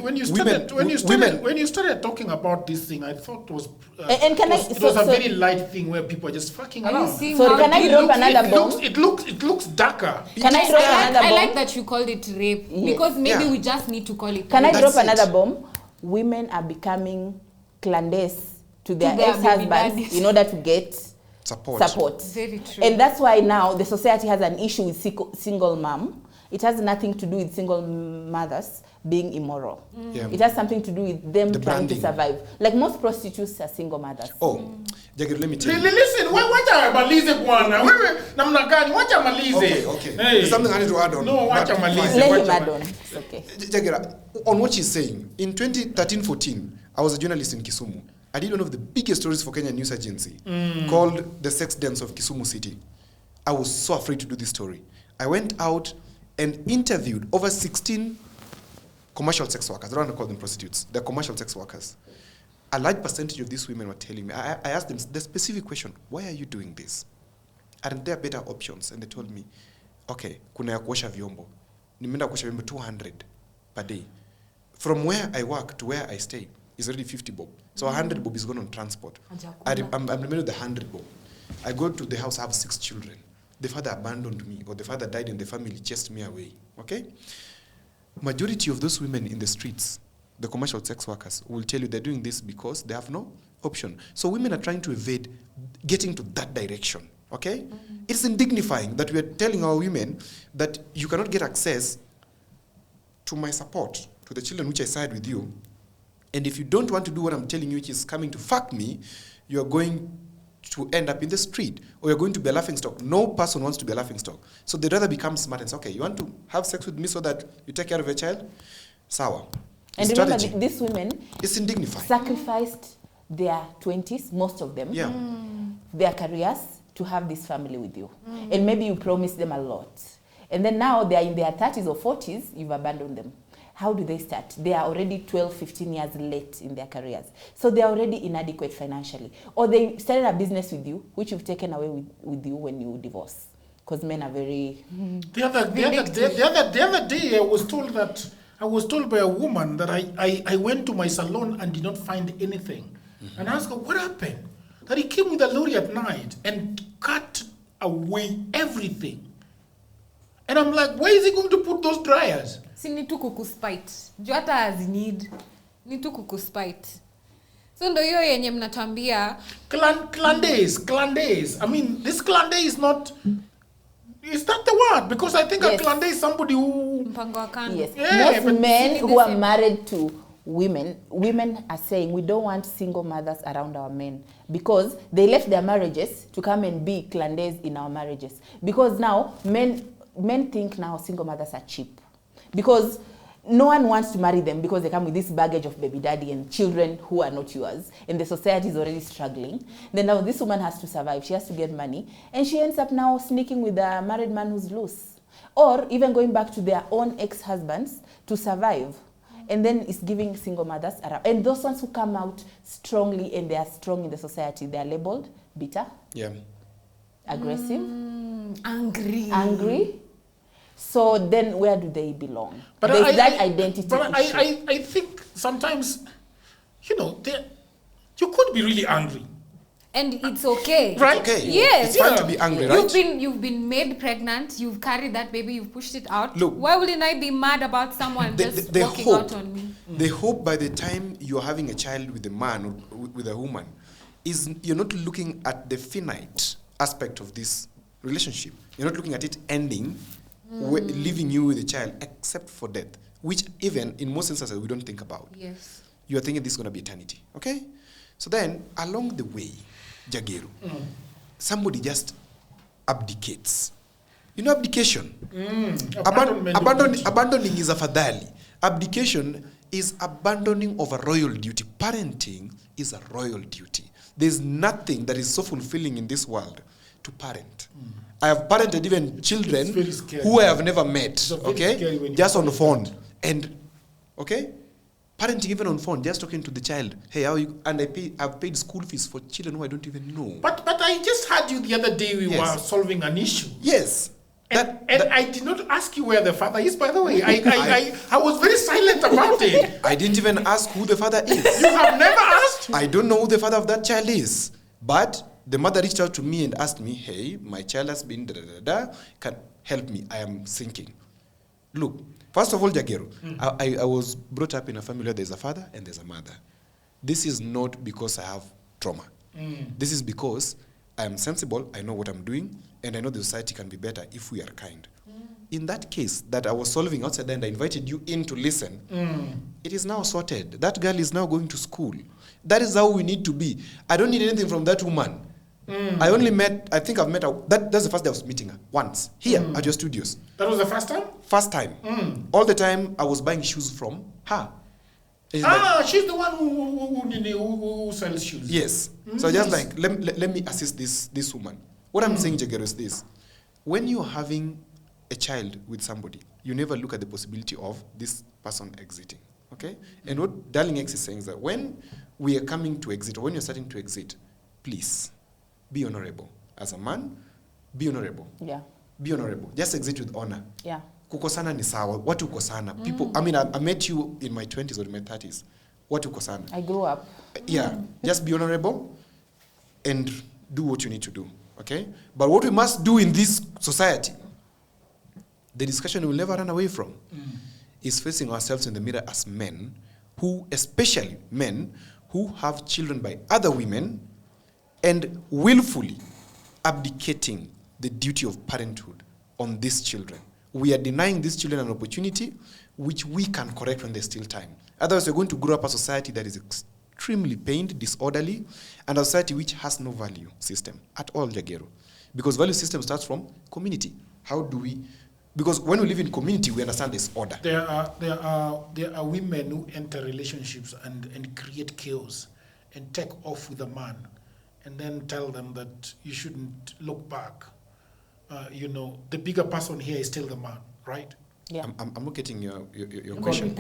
talking about this thing, I thought it was And can I- it was so- a very light thing where people are just fucking Are you around. seeing So how can I it drop looks- another bomb? It looks darker. Can I drop another I like bomb? that you called it rape Yes. because maybe Yeah. we just need to call it Can I rape. drop That's it. another bomb? Women are becoming clandestine to their their baby ex-husbands daddies. in order to get Support. Very true. And that's why now the society has an issue with single mom. It has nothing to do with single mothers being immoral. Yeah. It has something to do with them The trying to branding. survive. Like most prostitutes are single mothers. Oh, Jagger, let me tell you. Listen, wacha malize bwana. Wewe namna gani? Wacha malize. Okay. Hey. There's something I need to add on. No, wacha But malize. fine. Let Watch him out. add on. It's okay. Jagger, on what she's saying, in 2013-14, I was a journalist in Kisumu. I did one of the biggest stories for Kenya News Agency called The Sex Dance of Kisumu City. I was so afraid to do this story. I went out and interviewed over 16 commercial sex workers. I don't want to call them prostitutes. They're commercial sex workers. A large percentage of these women were telling me, I asked them the specific question, why are you doing this? Aren't there better options? And they told me, okay, kuna ya kuosha vyombo. Nimeenda kuosha vyombo 200 per day. From where I work to where I stay is already 50 bob. So 100 bob is gone on transport. I'm remaining with the 100 bob. I go to the house, I have 6 children. The father abandoned me, or the father died and the family chased me away. Okay? Majority of those women in the streets, the commercial sex workers, will tell you they're doing this because they have no option. So women are trying to evade getting to that direction. Okay? It's indignifying that we are telling our women that you cannot get access to my support, to the children which I side with you. And if you don't want to do what I'm telling you, which is coming to fuck me, you're going to end up in the street, or you're going to be a laughingstock. No person wants to be a laughingstock. So they'd rather become smart and say, okay, you want to have sex with me so that you take care of your child? Sawa. And remember, these women it's indignifying. Sacrificed their 20s, most of them, their careers, to have this family with you. And maybe you promised them a lot. And then now they're in their 30s or 40s, you've abandoned them. How do they start? They are already 12, 15 years late in their careers. So they are already inadequate financially. Or they started a business with you, which you've taken away with you when you divorce. Because men are very... The other day, I was told by a woman that I went to my salon and did not find anything. And I asked her, what happened? That he came with a lorry at night and cut away everything. And I'm like, where is he going to put those dryers? Si ni tu kukuspite. Juu hata hazinid. Ni tu kukuspite. So ndo hiyo yenye mnatuambia. Clandays. I mean, this clanday is not... Is that the word? Because I think a clanday is somebody who... Mpango wa kando. Yes. Yeah, most men who are married to women are saying we don't want single mothers around our men because they left their marriages to come and be clandays in our marriages. Because now men think now single mothers are cheap. Because no one wants to marry them because they come with this baggage of baby daddy and children who are not yours. And the society is already struggling. Then now this woman has to survive. She has to get money. And she ends up now sneaking with a married man who's loose. Or even going back to their own ex-husbands to survive. And then it's giving single mothers around. And those ones who come out strongly and they are strong in the society, they are labeled bitter, aggressive, angry. So then where do they belong? But There's that identity but issue. I think sometimes, you could be really angry. And it's okay. Right? Okay. Yes. It's fine to be angry, right? You've been made pregnant, you've carried that baby, you've pushed it out. Look, why wouldn't I be mad about someone just walking out on me? They hope by the time you're having a child with a man or with a woman, is you're not looking at the finite aspect of this relationship. You're not looking at it ending, leaving you with a child, except for death, which even in most instances we don't think about. Yes. You're thinking this is going to be eternity, okay? So then, along the way, Jagero, somebody just abdicates. You know abdication? Abandoning is afadhali. Abdication is abandoning of a royal duty. Parenting is a royal duty. There's nothing that is so fulfilling in this world to parent. I have parented even children who I have never met, okay? Just on the phone. And, okay? Parenting even on phone, just talking to the child. Hey, how are you? And I've paid school fees for children who I don't even know. But I just heard you the other day we were solving an issue. Yes. And I did not ask you where the father is, by the way. I was very silent about it. I didn't even ask who the father is. You have never asked? I don't know who the father of that child is. But the mother reached out to me and asked me, hey, my child has been can help me. I am sinking. Look, first of all, Jagero, I was brought up in a family where there's a father and there's a mother. This is not because I have trauma. This is because I am sensible, I know what I'm doing, and I know the society can be better if we are kind. In that case that I was solving outside there and I invited you in to listen, it is now sorted. That girl is now going to school. That is how we need to be. I don't need anything from that woman. I think I've met her, that's the first day I was meeting her, once, here at your studios. That was the first time? First time. All the time I was buying shoes from her. She's the one who sells shoes. Yes. So just like, let me assist this woman. What I'm saying, Jagger, is this. When you're having a child with somebody, you never look at the possibility of this person exiting. Okay? And what Darling X is saying is that when we are coming to exit, or when you're starting to exit, please, be honorable. As a man, be honorable. Yeah. be honorable. Just exit with honor. Yeah. Kukosana ni sawa. What ukosana? People, I mean, I met you in my 20s or in my 30s. What ukosana? I grew up. Yeah, just be honorable and do what you need to do, okay? But what we must do in this society, the discussion we'll never run away from, is facing ourselves in the mirror as men who, especially men, who have children by other women and willfully abdicating the duty of parenthood on these children. We are denying these children an opportunity which we can correct when there's still time. Otherwise, we're going to grow up a society that is extremely pained, disorderly, and a society which has no value system at all, Jagero. Because value system starts from community. How do we... Because when we live in community, we understand this order. There are women who enter relationships and create chaos and take off with a man and then tell them that you shouldn't look back. The bigger person here is still the man, right? Yeah. I'm not getting your question.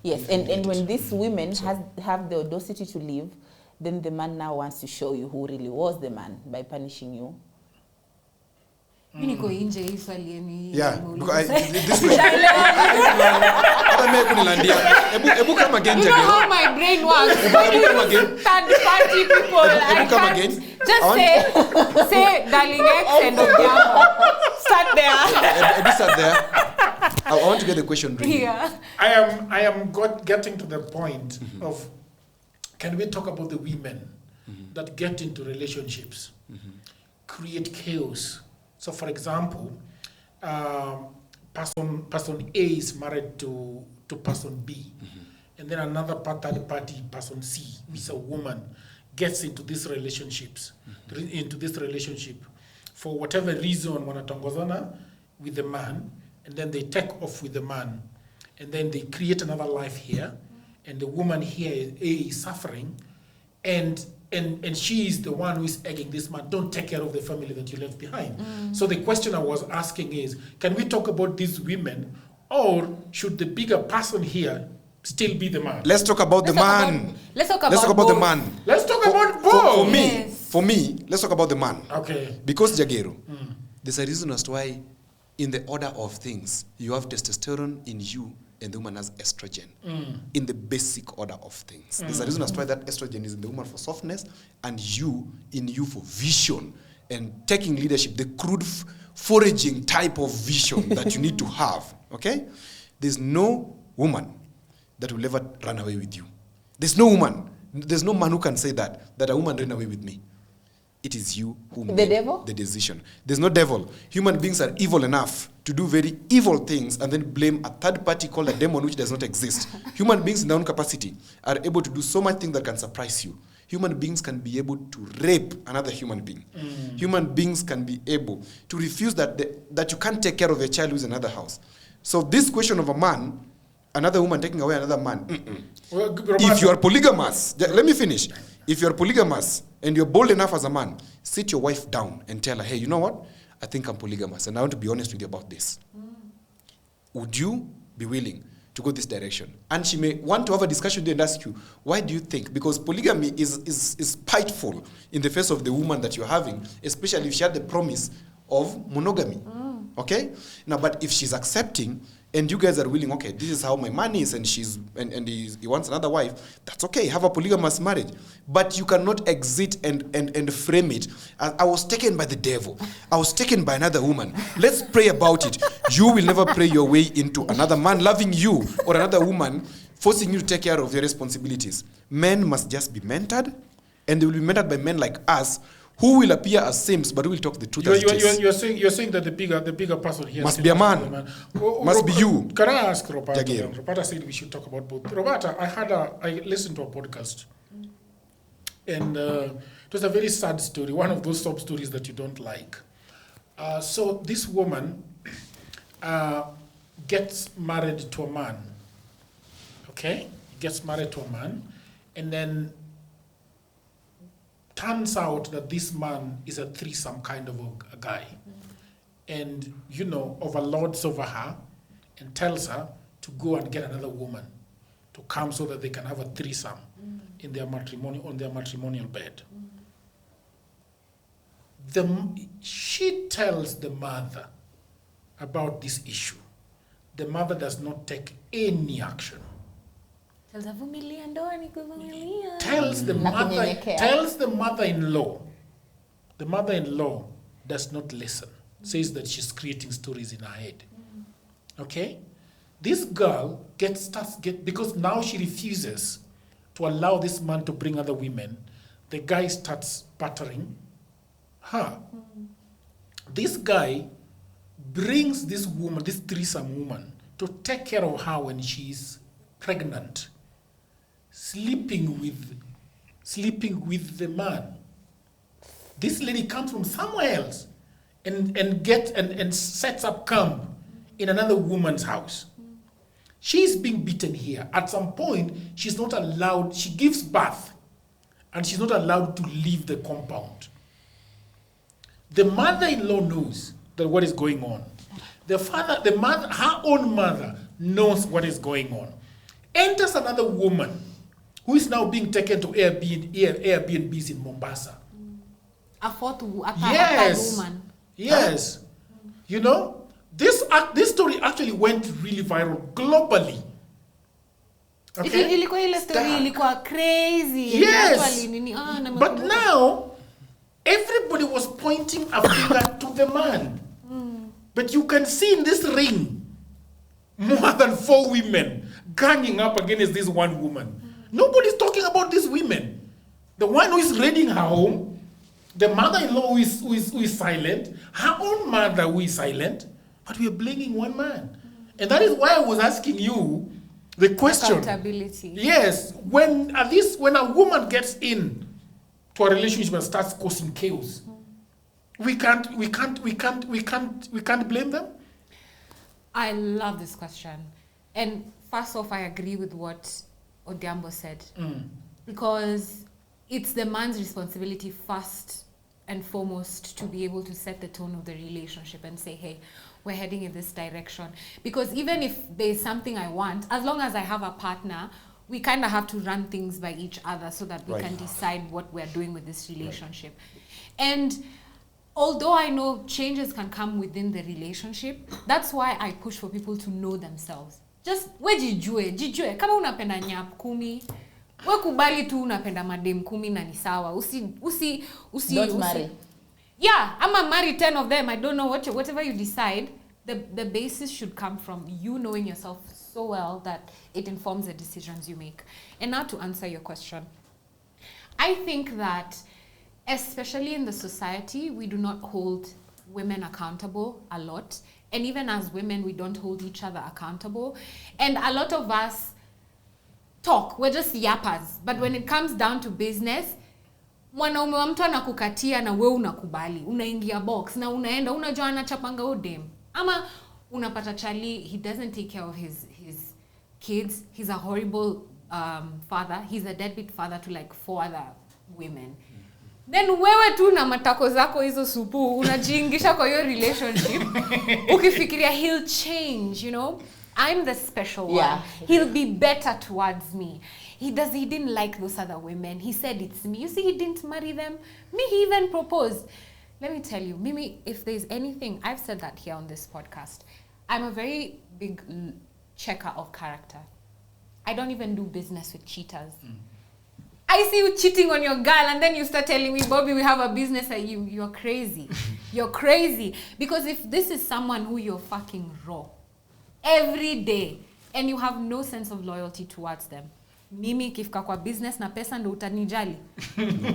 Yes. And when these women have the audacity to leave, then the man now wants to show you who really was the man by punishing you. Yeah, because this way. Ebu come again, You know how my brain works. Third party people. I come can't again. just say darling X and Odhiambo. Start there. Ebu start there. I want to get the question ready. Yeah. I am getting to the point of, can we talk about the women that get into relationships, create chaos? So, for example, person A is married to person B, and then another third party, person C, which is a woman, gets into these relationships, for whatever reason, wanatongozana with the man, and then they take off with the man, and then they create another life here, and the woman here, A, is suffering, and she is the one who is egging this man, don't take care of the family that you left behind. So the question I was asking is, can we talk about these women, or should the bigger person here still be the man? Let's talk about the man. Let's talk about the man. Let's talk about both. For me, let's talk about the man. Okay. Because Jagero, there's a reason as to why, in the order of things, you have testosterone in you and the woman has estrogen in the basic order of things. There's a reason as to why that estrogen is in the woman for softness and in you for vision and taking leadership, the crude foraging type of vision that you need to have, okay? There's no woman that will ever run away with you. There's no man who can say that a woman ran away with me. It is you who made the decision. There's no devil. Human beings are evil enough to do very evil things and then blame a third party called a demon which does not exist. Human beings in their own capacity are able to do so much things that can surprise you. Human beings can be able to rape another human being. Human beings can be able to refuse that you can't take care of a child who's in another house. So this question of a man, another woman taking away another man, Well, if you are polygamous, let me finish. If you're polygamous and you're bold enough as a man, sit your wife down and tell her, hey, you know what? I think I'm polygamous and I want to be honest with you about this. Would you be willing to go this direction? And she may want to have a discussion with you and ask you, why do you think? Because polygamy is spiteful in the face of the woman that you're having, especially if she had the promise of monogamy. Okay? Now, but if she's accepting, and you guys are willing, okay, this is how my man is, and he wants another wife, that's okay, have a polygamous marriage. But you cannot exit and frame it as, I was taken by the devil, I was taken by another woman. Let's pray about it. You will never pray your way into another man loving you or another woman forcing you to take care of your responsibilities. Men must just be mentored, and they will be mentored by men like us, who will appear as simps, but who will talk the truth as it is. You're saying that the bigger person here must be a man. Must be you. Can I ask Robertta? Jagger. Robertta said we should talk about both. Robertta, I listened to a podcast, and it was a very sad story. One of those sob stories that you don't like. So this woman gets married to a man. Okay, gets married to a man, and then turns out that this man is a threesome kind of a guy, and overlords over her and tells her to go and get another woman to come so that they can have a threesome in their matrimonial bed. She tells the mother about this issue, the mother does not take any action. Tells the mother-in-law. The mother-in-law does not listen. Says that she's creating stories in her head. Okay? This girl because now she refuses to allow this man to bring other women. The guy starts battering her. This guy brings this woman, this threesome woman, to take care of her when she's pregnant, sleeping with the man. This lady comes from somewhere else and sets up camp in another woman's house. She's being beaten here. At some point, she's not allowed, she gives birth, and she's not allowed to leave the compound. The mother-in-law knows that what is going on. Her own mother knows what is going on. Enters another woman who is now being taken to Airbnbs in Mombasa. A woman. Yes. You know, this story actually went really viral globally. Okay? Ilikuwa ile story ilikuwa crazy. Yes. But now, everybody was pointing a finger to the man. But you can see in this ring, more than 4 women ganging up against this one woman. Nobody's talking about these women. The one who is raiding her home, the mother-in-law who is silent, her own mother who is silent, but we are blaming one man. And that is why I was asking you the question. Accountability. Yes, when a woman gets in to a relationship and starts causing chaos, we can't blame them. I love this question. And first off, I agree with what Odhiambo said. Because it's the man's responsibility first and foremost to be able to set the tone of the relationship and say, hey, we're heading in this direction. Because even if there's something I want, as long as I have a partner, we kind of have to run things by each other so that we can decide what we're doing with this relationship. And although I know changes can come within the relationship, that's why I push for people to know themselves. Just jijue. Kama unapenda nyap 10, we kubali tu unapenda madem 10 na ni sawa. Don't marry. Yeah, I'm marry 10 of them. I don't know whatever you decide. The basis should come from you knowing yourself so well that it informs the decisions you make. And now to answer your question, I think that especially in the society, we do not hold women accountable a lot. And even as women, we don't hold each other accountable. And a lot of us talk, we're just yappers. But when it comes down to business, mwanaume wa mtu anakukatia na wewe unakubali. Unaingia box na unaenda, unajua anachapanga udem. Ama unapata chali, he doesn't take care of his kids. He's a horrible father. He's a deadbeat father to like 4 other women. Then wewe tu na matako zako hizo supu unajiingisha kwa your relationship. Ukifikiria he'll change, you know? I'm the special one. Yeah. He'll be better towards me. He didn't like those other women. He said it's me. You see, he didn't marry them. Me, he even proposed. Let me tell you, Mimi, if there's anything, I've said that here on this podcast. I'm a very big checker of character. I don't even do business with cheaters. I see you cheating on your girl and then you start telling me, Bobbie, we have a business at you. You're crazy. You're crazy. Because if this is someone who you're fucking raw every day and you have no sense of loyalty towards them, mimi kifika kwa business na pesa ndo utanijali.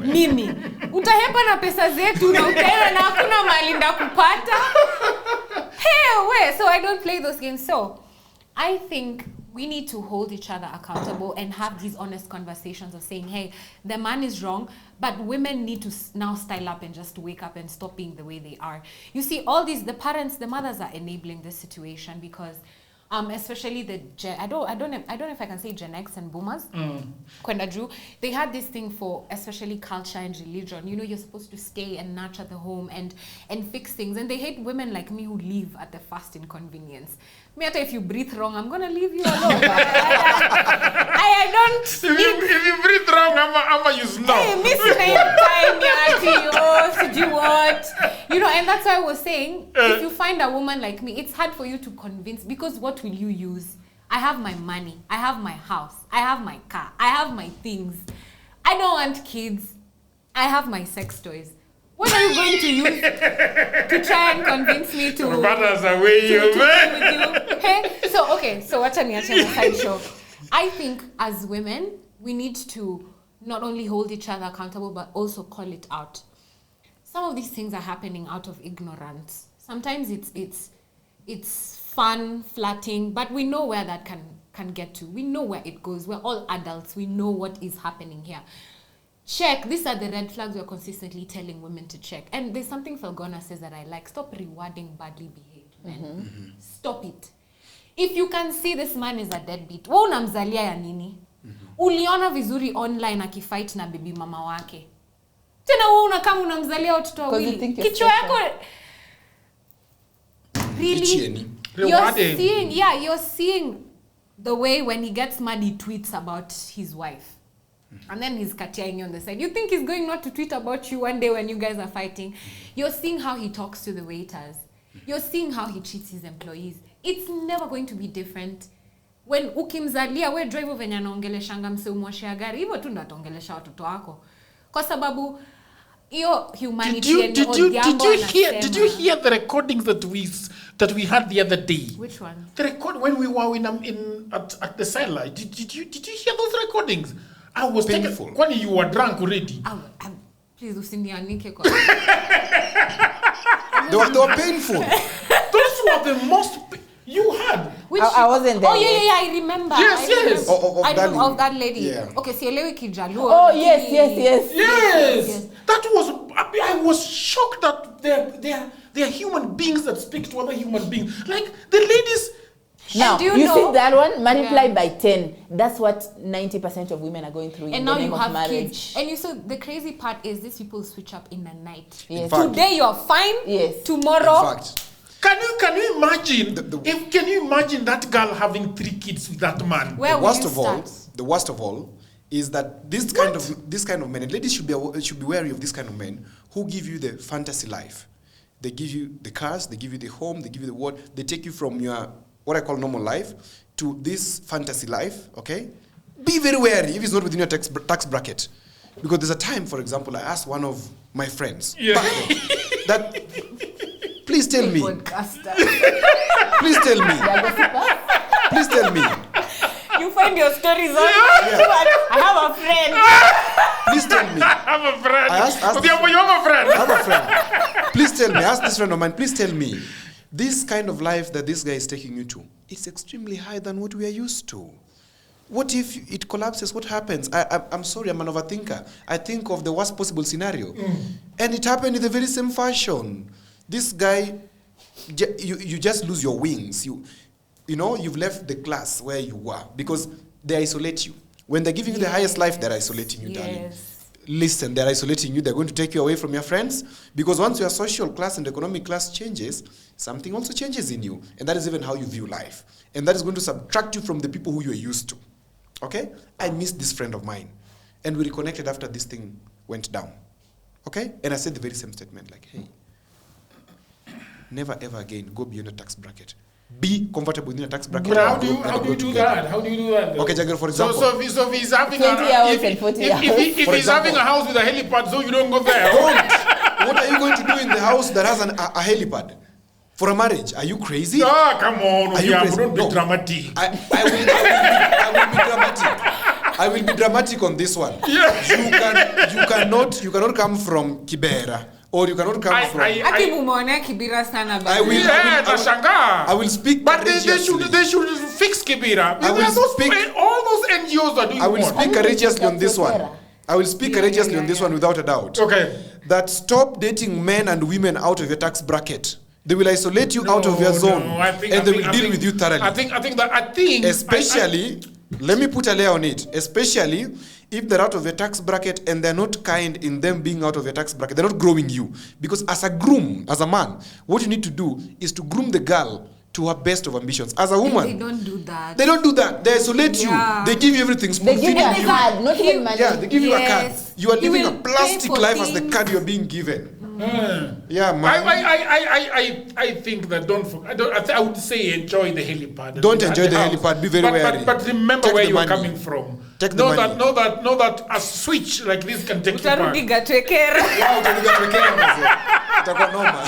Mimi utahepa na pesa zetu na utaenda na hakuna mali ndakupata. Hey, so I don't play those games. So I think we need to hold each other accountable and have these honest conversations of saying, hey, the man is wrong, but women need to now style up and just wake up and stop being the way they are. You see, all these, the parents, the mothers are enabling this situation because especially I don't know if I can say Gen X and Boomers. Kwenda Drew, they had this thing for especially culture and religion. You know, you're supposed to stay and nurture the home and fix things, and they hate women like me who leave at the first inconvenience. Me, if you breathe wrong, I'm gonna leave you alone. I don't. If you breathe wrong, I'm use no. Hey, missing time, did you what? You know, and that's why I was saying, if you find a woman like me, it's hard for you to convince, because what will you use? I have my money, I have my house, I have my car, I have my things. I don't want kids. I have my sex toys. What are you going to use to try and convince me to with you? Hey? So what am I side show? I think as women, we need to not only hold each other accountable, but also call it out. Some of these things are happening out of ignorance. Sometimes it's fun, flirting, but we know where that can get to. We know where it goes. We're all adults. We know what is happening here. Check. These are the red flags we're consistently telling women to check. And there's something Falgona says that I like. Stop rewarding badly behaved men. Stop it. If you can see this man is a deadbeat, wewe unamzalia ya nini? Uliona vizuri online akifight na baby mama wake. Tena wewe unakama unamzalia watoto wawili. Kichwa yako really you're seeing the way when he gets mad he tweets about his wife. And then he's katiaing on the side. You think he's going not to tweet about you one day when you guys are fighting? You're seeing how he talks to the waiters. You're seeing how he treats his employees. It's never going to be different. When ukimzalia we drive venye anaongeleshanga mse umwashia gari, hivyo tu ndo ataongelesha watoto wako. Kwa sababu hiyo humanity and Odhiambo anasema. Did you hear the recordings that we had the other day? Which one? The record when we were at the satellite. Did you hear those recordings? I was painful. When you were drunk already. Please usinianike kwa. They were painful. Those were the most you had. I wasn't there. Oh yeah, I remember. Yes. Of that lady. Yeah. Okay, sielewi Kijaluo. Oh yes. That was. I was shocked that they're human beings that speak to other human beings. Like the ladies. Now, you you know, see that one? Multiply by 10. That's what 90% of women are going through in and the now name you of have marriage. kids. And you saw the crazy part is these people switch up in the night. Yes. Today you're fine. Yes. Tomorrow. In fact, Can you imagine? Can you imagine that girl having 3 kids with that man? Where the will worst you of start? all, the worst of all, is that this kind of men, and ladies should be wary of this kind of men who give you the fantasy life. They give you the cars, they give you the home, they give you the what, they take you from your what I call normal life to this fantasy life. Okay, be very wary if it's not within your tax bracket, because there's a time, for example, I asked one of my friends that please tell me. Please tell me. Please tell me. You find your stories on I have a friend. Please tell me. I have a friend. I asked Odhiambo, you have a friend. I have a friend. Please tell me. Ask this friend of mine. Please tell me. This kind of life that this guy is taking you to, it's extremely high than what we are used to. What if it collapses? What happens? I'm sorry, I'm an overthinker. I think of the worst possible scenario. And it happened in the very same fashion. This guy, you just lose your wings. You know, you've left the class where you were because they isolate you. When they're giving you the highest life, they're isolating you, darling. Listen, they're isolating you. They're going to take you away from your friends because once your social class and economic class changes, something also changes in you. And that is even how you view life. And that is going to subtract you from the people who you are used to. Okay? I missed this friend of mine. And we reconnected after this thing went down. Okay? And I said the very same statement, like, hey, never ever again go beyond a tax bracket. Be comfortable within a tax bracket. But how do you do that? How do you do that? Okay, Jagger, for example. So if he's having 20 hours and 40 hours. If he's having a house with a helipad, so you don't go there. What are you going to do in the house that has a helipad? For a marriage? Are you crazy? Ah, come on. Are you crazy? Don't be No. dramatic. I will be dramatic. I will be dramatic on this one. Yeah. You cannot come from Kibera. Or you cannot come from... I will speak But they courageously. should fix Kibera. I will speak... All those NGOs are doing I will what? speak courageously on this one. I will speak courageously on this one without a doubt. Okay. That stop dating men and women out of your tax bracket They will isolate you out of your zone, no, and they will deal with you thoroughly. I think. Especially, let me put a layer on it. Especially if they're out of your tax bracket and they're not kind in them being out of your tax bracket, they're not growing you. Because as a groom, as a man, what you need to do is to groom the girl to her best of ambitions. As a woman, they don't do that. They don't do that. They isolate you. They give you everything. They give you a card, not even money. Yeah, they give you a card. You are living a plastic life as the things. card you're being given. Yeah, man. I think that I would say enjoy the helipad. Don't enjoy the helipad. Be very wary. But remember Take where the you are money. coming from. Take the know money. that a switch like this can take you back. Utarudi Gatwekera. Yeah, utanigatwekea mzee. Itakuwa noma.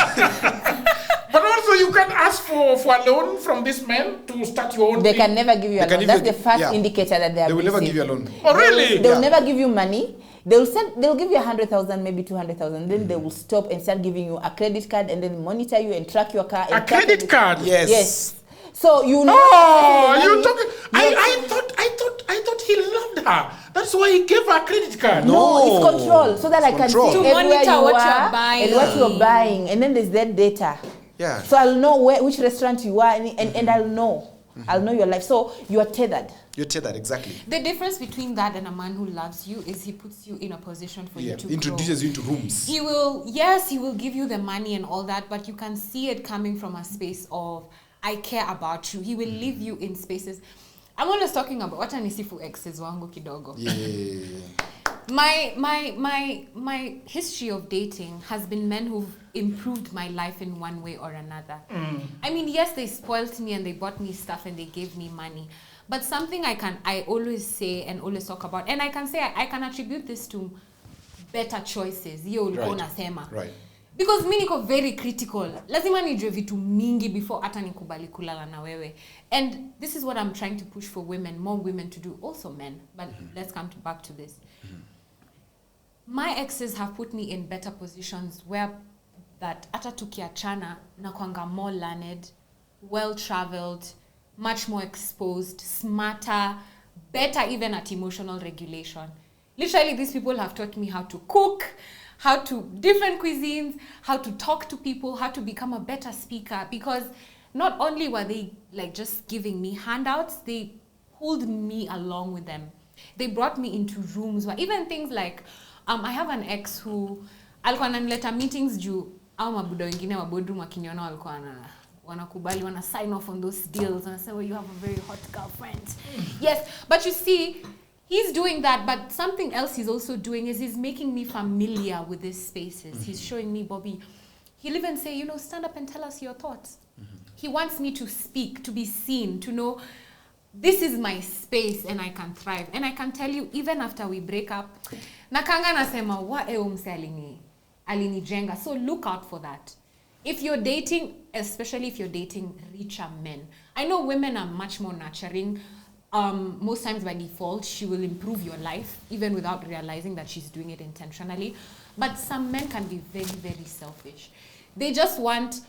But also you can ask for a loan from this man to start your own They thing. can never give you a They loan. can That's even- the first yeah. indicator that They will never give you a loan. Oh, really? They will Yeah. never give you money. They'll give you 100,000, maybe 200,000. Then they will stop and start giving you a credit card and then monitor you and track your car. And A credit card? Yes. Yes. So you know. Oh, you talking? I thought he loved her. That's why he gave her a credit card. No, it's control. So that I can control. see To everywhere monitor you what are you're buying. and what you're buying. And then there's that data. Yeah. So I'll know which restaurant you are and I'll know. I'll know your life. So you are tethered. You're tethered, exactly. The difference between that and a man who loves you is he puts you in a position for you to Introduces grow. you into rooms. He will give you the money and all that, but you can see it coming from a space of, I care about you. He will leave you in spaces. I'm always talking about what anisifu exes wangu kidogo. Yeah. My history of dating has been men who've improved my life in one way or another. I mean, yes, they spoilt me and they bought me stuff and they gave me money. But something I always say and always talk about, and I can say I can attribute this to better choices. Right. Because mimi niko very critical. Lazima nijue vitu mingi before hata nikubali kulala na wewe. And this is what I'm trying to push for women, more women to do, also men. But let's come back to this. My exes have put me in better positions where that hata tukiachana nakwanga more learned, well-traveled, much more exposed, smarter, better even at emotional regulation. Literally, these people have taught me how to cook, how to different cuisines, how to talk to people, how to become a better speaker, because not only were they like just giving me handouts, they pulled me along with them. They brought me into rooms where even things like, I have an ex who alikuwa ananileta meetings juu au mabuda wengine wa boardroom wakiniona walikuwa wanakubali, wana sign off on those deals and say, well, you have a very hot girlfriend. Yes, but you see, he's doing that, but something else he's also doing is he's making me familiar with these spaces. He's showing me, Bobbie, he'll even say, stand up and tell us your thoughts. He wants me to speak, to be seen, to know this is my space and I can thrive. And I can tell you, even after we break up, nakanga nasema, umse alinijenga. So look out for that. If you're dating, especially if you're dating richer men, I know women are much more nurturing. Most times by default, she will improve your life, even without realizing that she's doing it intentionally. But some men can be very, very selfish. They just want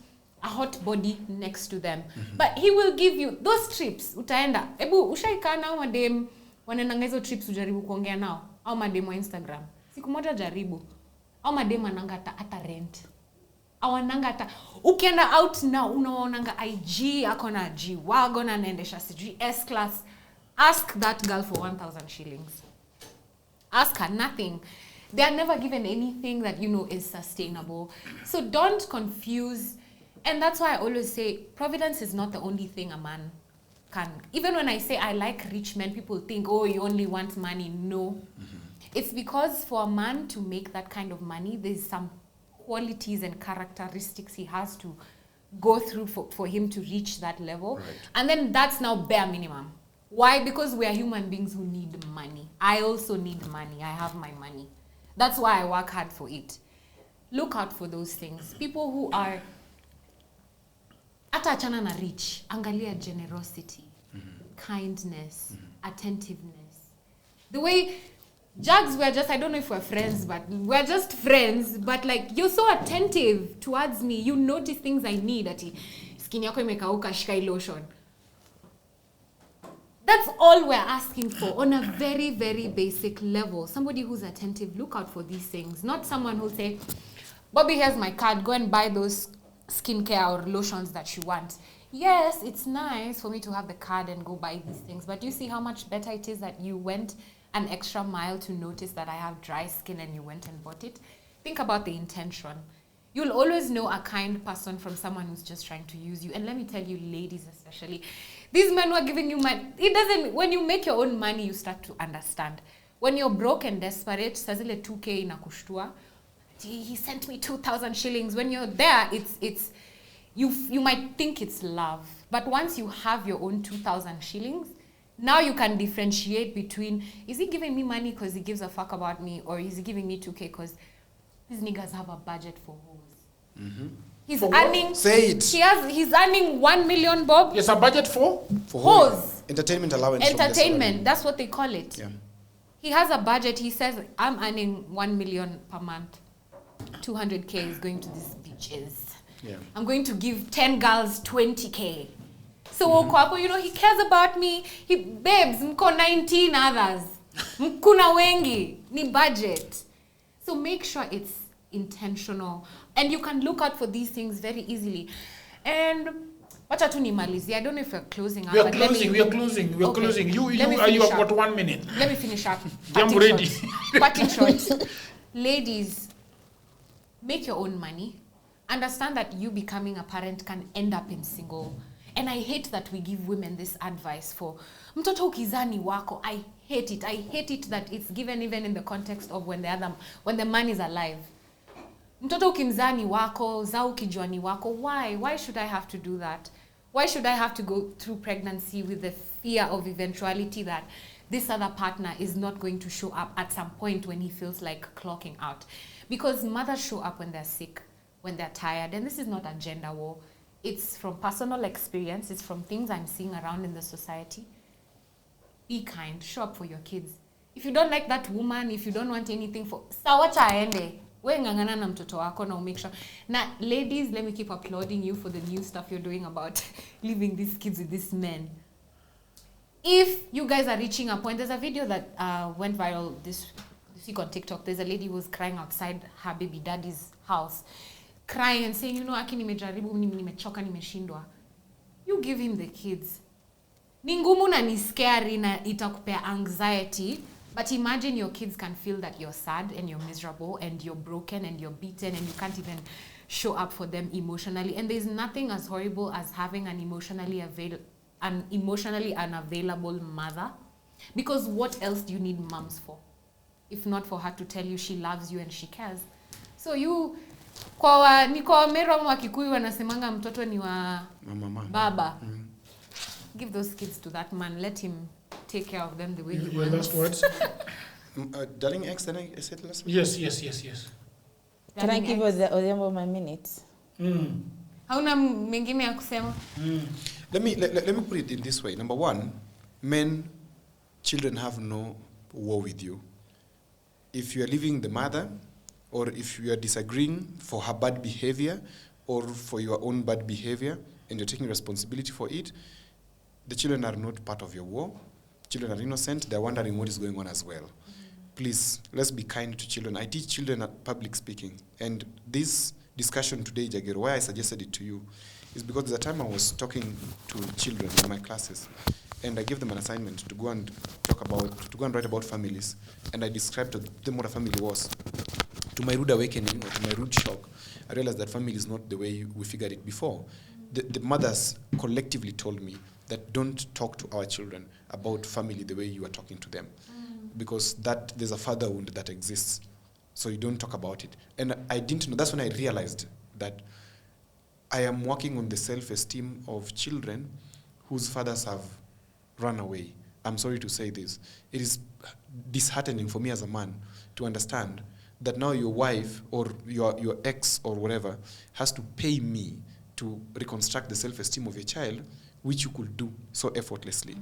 a hot body next to them. But he will give you those trips. Utaenda. Ebu, ushaika nao madem, wanenanga hizo trips ujaribu kuongea nao. Au madem wa Instagram. Siku moja jaribu. Au madem ananga ata rent. Awananga ata. Ukienda out now, unaonanga IG, akona G-Wagon, anaendesha sijui S-Class. Ask that girl for 1,000 shillings. Ask her nothing. They are never given anything that is sustainable. So don't confuse. And that's why I always say providence is not the only thing a man can. Even when I say I like rich men, people think, oh, you only want money. No. It's because for a man to make that kind of money, there's some qualities and characteristics he has to go through for him to reach that level. Right. And then that's now bare minimum. Why? Because we are human beings who need money. I also need money. I have my money. That's why I work hard for it. Look out for those things. People who are ata achana na rich, angalia generosity, kindness, attentiveness. The way Jags, we're just, I don't know if we're friends, but we're just friends, but like, you're so attentive towards me. You notice things I need. Ati, skin yako imekauka, shika lotion. That's all we're asking for on a very, very basic level. Somebody who's attentive, look out for these things. Not someone who'll say, Bobbie, here's my card, go and buy those skincare or lotions that you want. Yes, it's nice for me to have the card and go buy these things, but you see how much better it is that you went an extra mile to notice that I have dry skin and you went and bought it. Think about the intention. You'll always know a kind person from someone who's just trying to use you. And let me tell you, ladies especially, these men who are giving you money, when you make your own money, you start to understand. When you're broke and desperate, sazile 2K inakushtua, he sent me 2,000 shillings. When you're there, you might think it's love. But once you have your own 2,000 shillings, now you can differentiate between, is he giving me money because he gives a fuck about me, or is he giving me 2K because these niggas have a budget for hoes? Mm-hmm. He's For earning. What? Say it. He's earning 1 million, Bob. Yes, a budget for? Hoes. Entertainment allowance. from the Entertainment. salary. That's what they call it. Yeah. He has a budget. He says, I'm earning 1 million per month. 200K is going to these bitches. Yeah. I'm going to give 10 girls 20K. So you know, he cares about me. Babes, mko 19 others. Mkuna wengi. Ni budget. So make sure it's intentional. And you can look out for these things very easily. And wacha tu nimalizie. I don't know if we're closing up. We are closing. Okay. You Let me have finish up. got 1 minute. Let me finish up. I'm ready. Cutting short. Ladies, make your own money. Understand that you becoming a parent can end up in single. And I hate that we give women this advice for mtoto ukizani wako. I hate it. I hate it that it's given even in the context of when the man is alive. Mtoto ukimzani wako, zao kijuani wako. Why? Why should I have to do that? Why should I have to go through pregnancy with the fear of eventuality that this other partner is not going to show up at some point when he feels like clocking out? Because mothers show up when they're sick, when they're tired. And this is not a gender war. It's from personal experience. It's from things I'm seeing around in the society. Be kind. Show up for your kids. If you don't like that woman, if you don't want anything for... Sawacha aende. We ngangana na mtoto wako na make sure. Now, ladies, let me keep applauding you for the new stuff you're doing about leaving these kids with these men. If you guys are reaching a point, there's a video that went viral this week on TikTok. There's a lady who was crying outside her baby daddy's house, crying and saying, you know, aki nimejaribu, nimechoka, nimeshindwa. You give him the kids. Ni ngumu na ni scary na itakupea anxiety, but imagine your kids can feel that you're sad and you're miserable and you're broken and you're beaten and you can't even show up for them emotionally. And there's nothing as horrible as having an emotionally unavailable mother. Because what else do you need moms for? If not for her to tell you she loves you and she cares. So you... ni kwa Meru wa Kikuyu wanasemanga mtoto ni wa baba. Give those kids to that man. Let him take care of them the way he wants. Last words? Darling X, then I said last week? Yes. Can I give Odhiambo my minutes? Hauna mengine ya kusema? Let me put it in this way. Number one, children have no war with you. If you are leaving the mother, or if you are disagreeing for her bad behavior, or for your own bad behavior, and you're taking responsibility for it, the children are not part of your war. Children are innocent. They're wondering what is going on as well. Please, let's be kind to children. I teach children at public speaking. And this discussion today, Jagger, why I suggested it to you is because there's a time I was talking to children in my classes, and I gave them an assignment to go and write about families. And I described to them what a family was. To my rude awakening, or to my rude shock, I realized that family is not the way we figured it before. The mothers collectively told me that don't talk to our children about family the way you are talking to them. Because there's a father wound that exists. So you don't talk about it. And I didn't know, that's when I realized that I am working on the self-esteem of children whose fathers have run away. I'm sorry to say this. It is disheartening for me as a man to understand that now your wife or your ex or whatever has to pay me to reconstruct the self-esteem of your child, which you could do so effortlessly.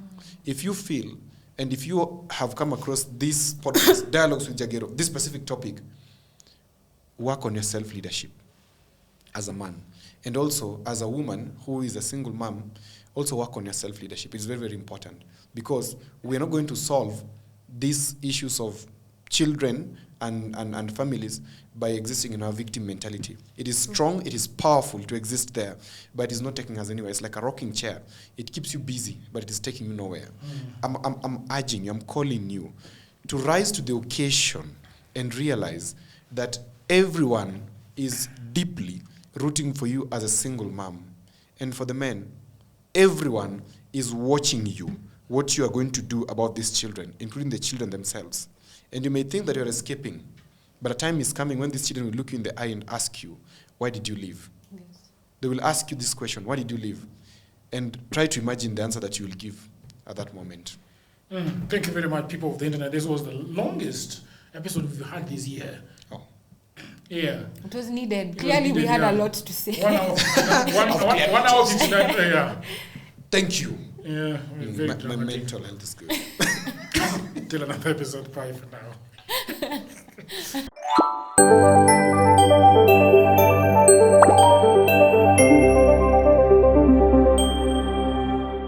If you feel, and if you have come across this podcast, Dialogues with Jagero, this specific topic, work on your self-leadership as a man. And also, as a woman who is a single mom, also work on your self-leadership. It's very, very important. Because we're not going to solve these issues of children and families by existing in our victim mentality. It is strong, it is powerful to exist there, but it's not taking us anywhere. It's like a rocking chair. It keeps you busy, but it is taking you nowhere. I'm urging you, I'm calling you to rise to the occasion and realize that everyone is deeply rooting for you as a single mom. And for the men, everyone is watching you, what you are going to do about these children, including the children themselves. And you may think that you're escaping, but a time is coming when these children will look you in the eye and ask you, why did you leave? Yes. They will ask you this question, why did you leave? And try to imagine the answer that you will give at that moment. Thank you very much, people of the internet. This was the longest episode we've had this year. Oh. Yeah. It was needed. It was Clearly, we needed, had yeah. a lot to say. 1 hour, one hour 59, yeah. Thank you. Yeah, very My dramatic. mental health is good. Till another episode. Bye for now.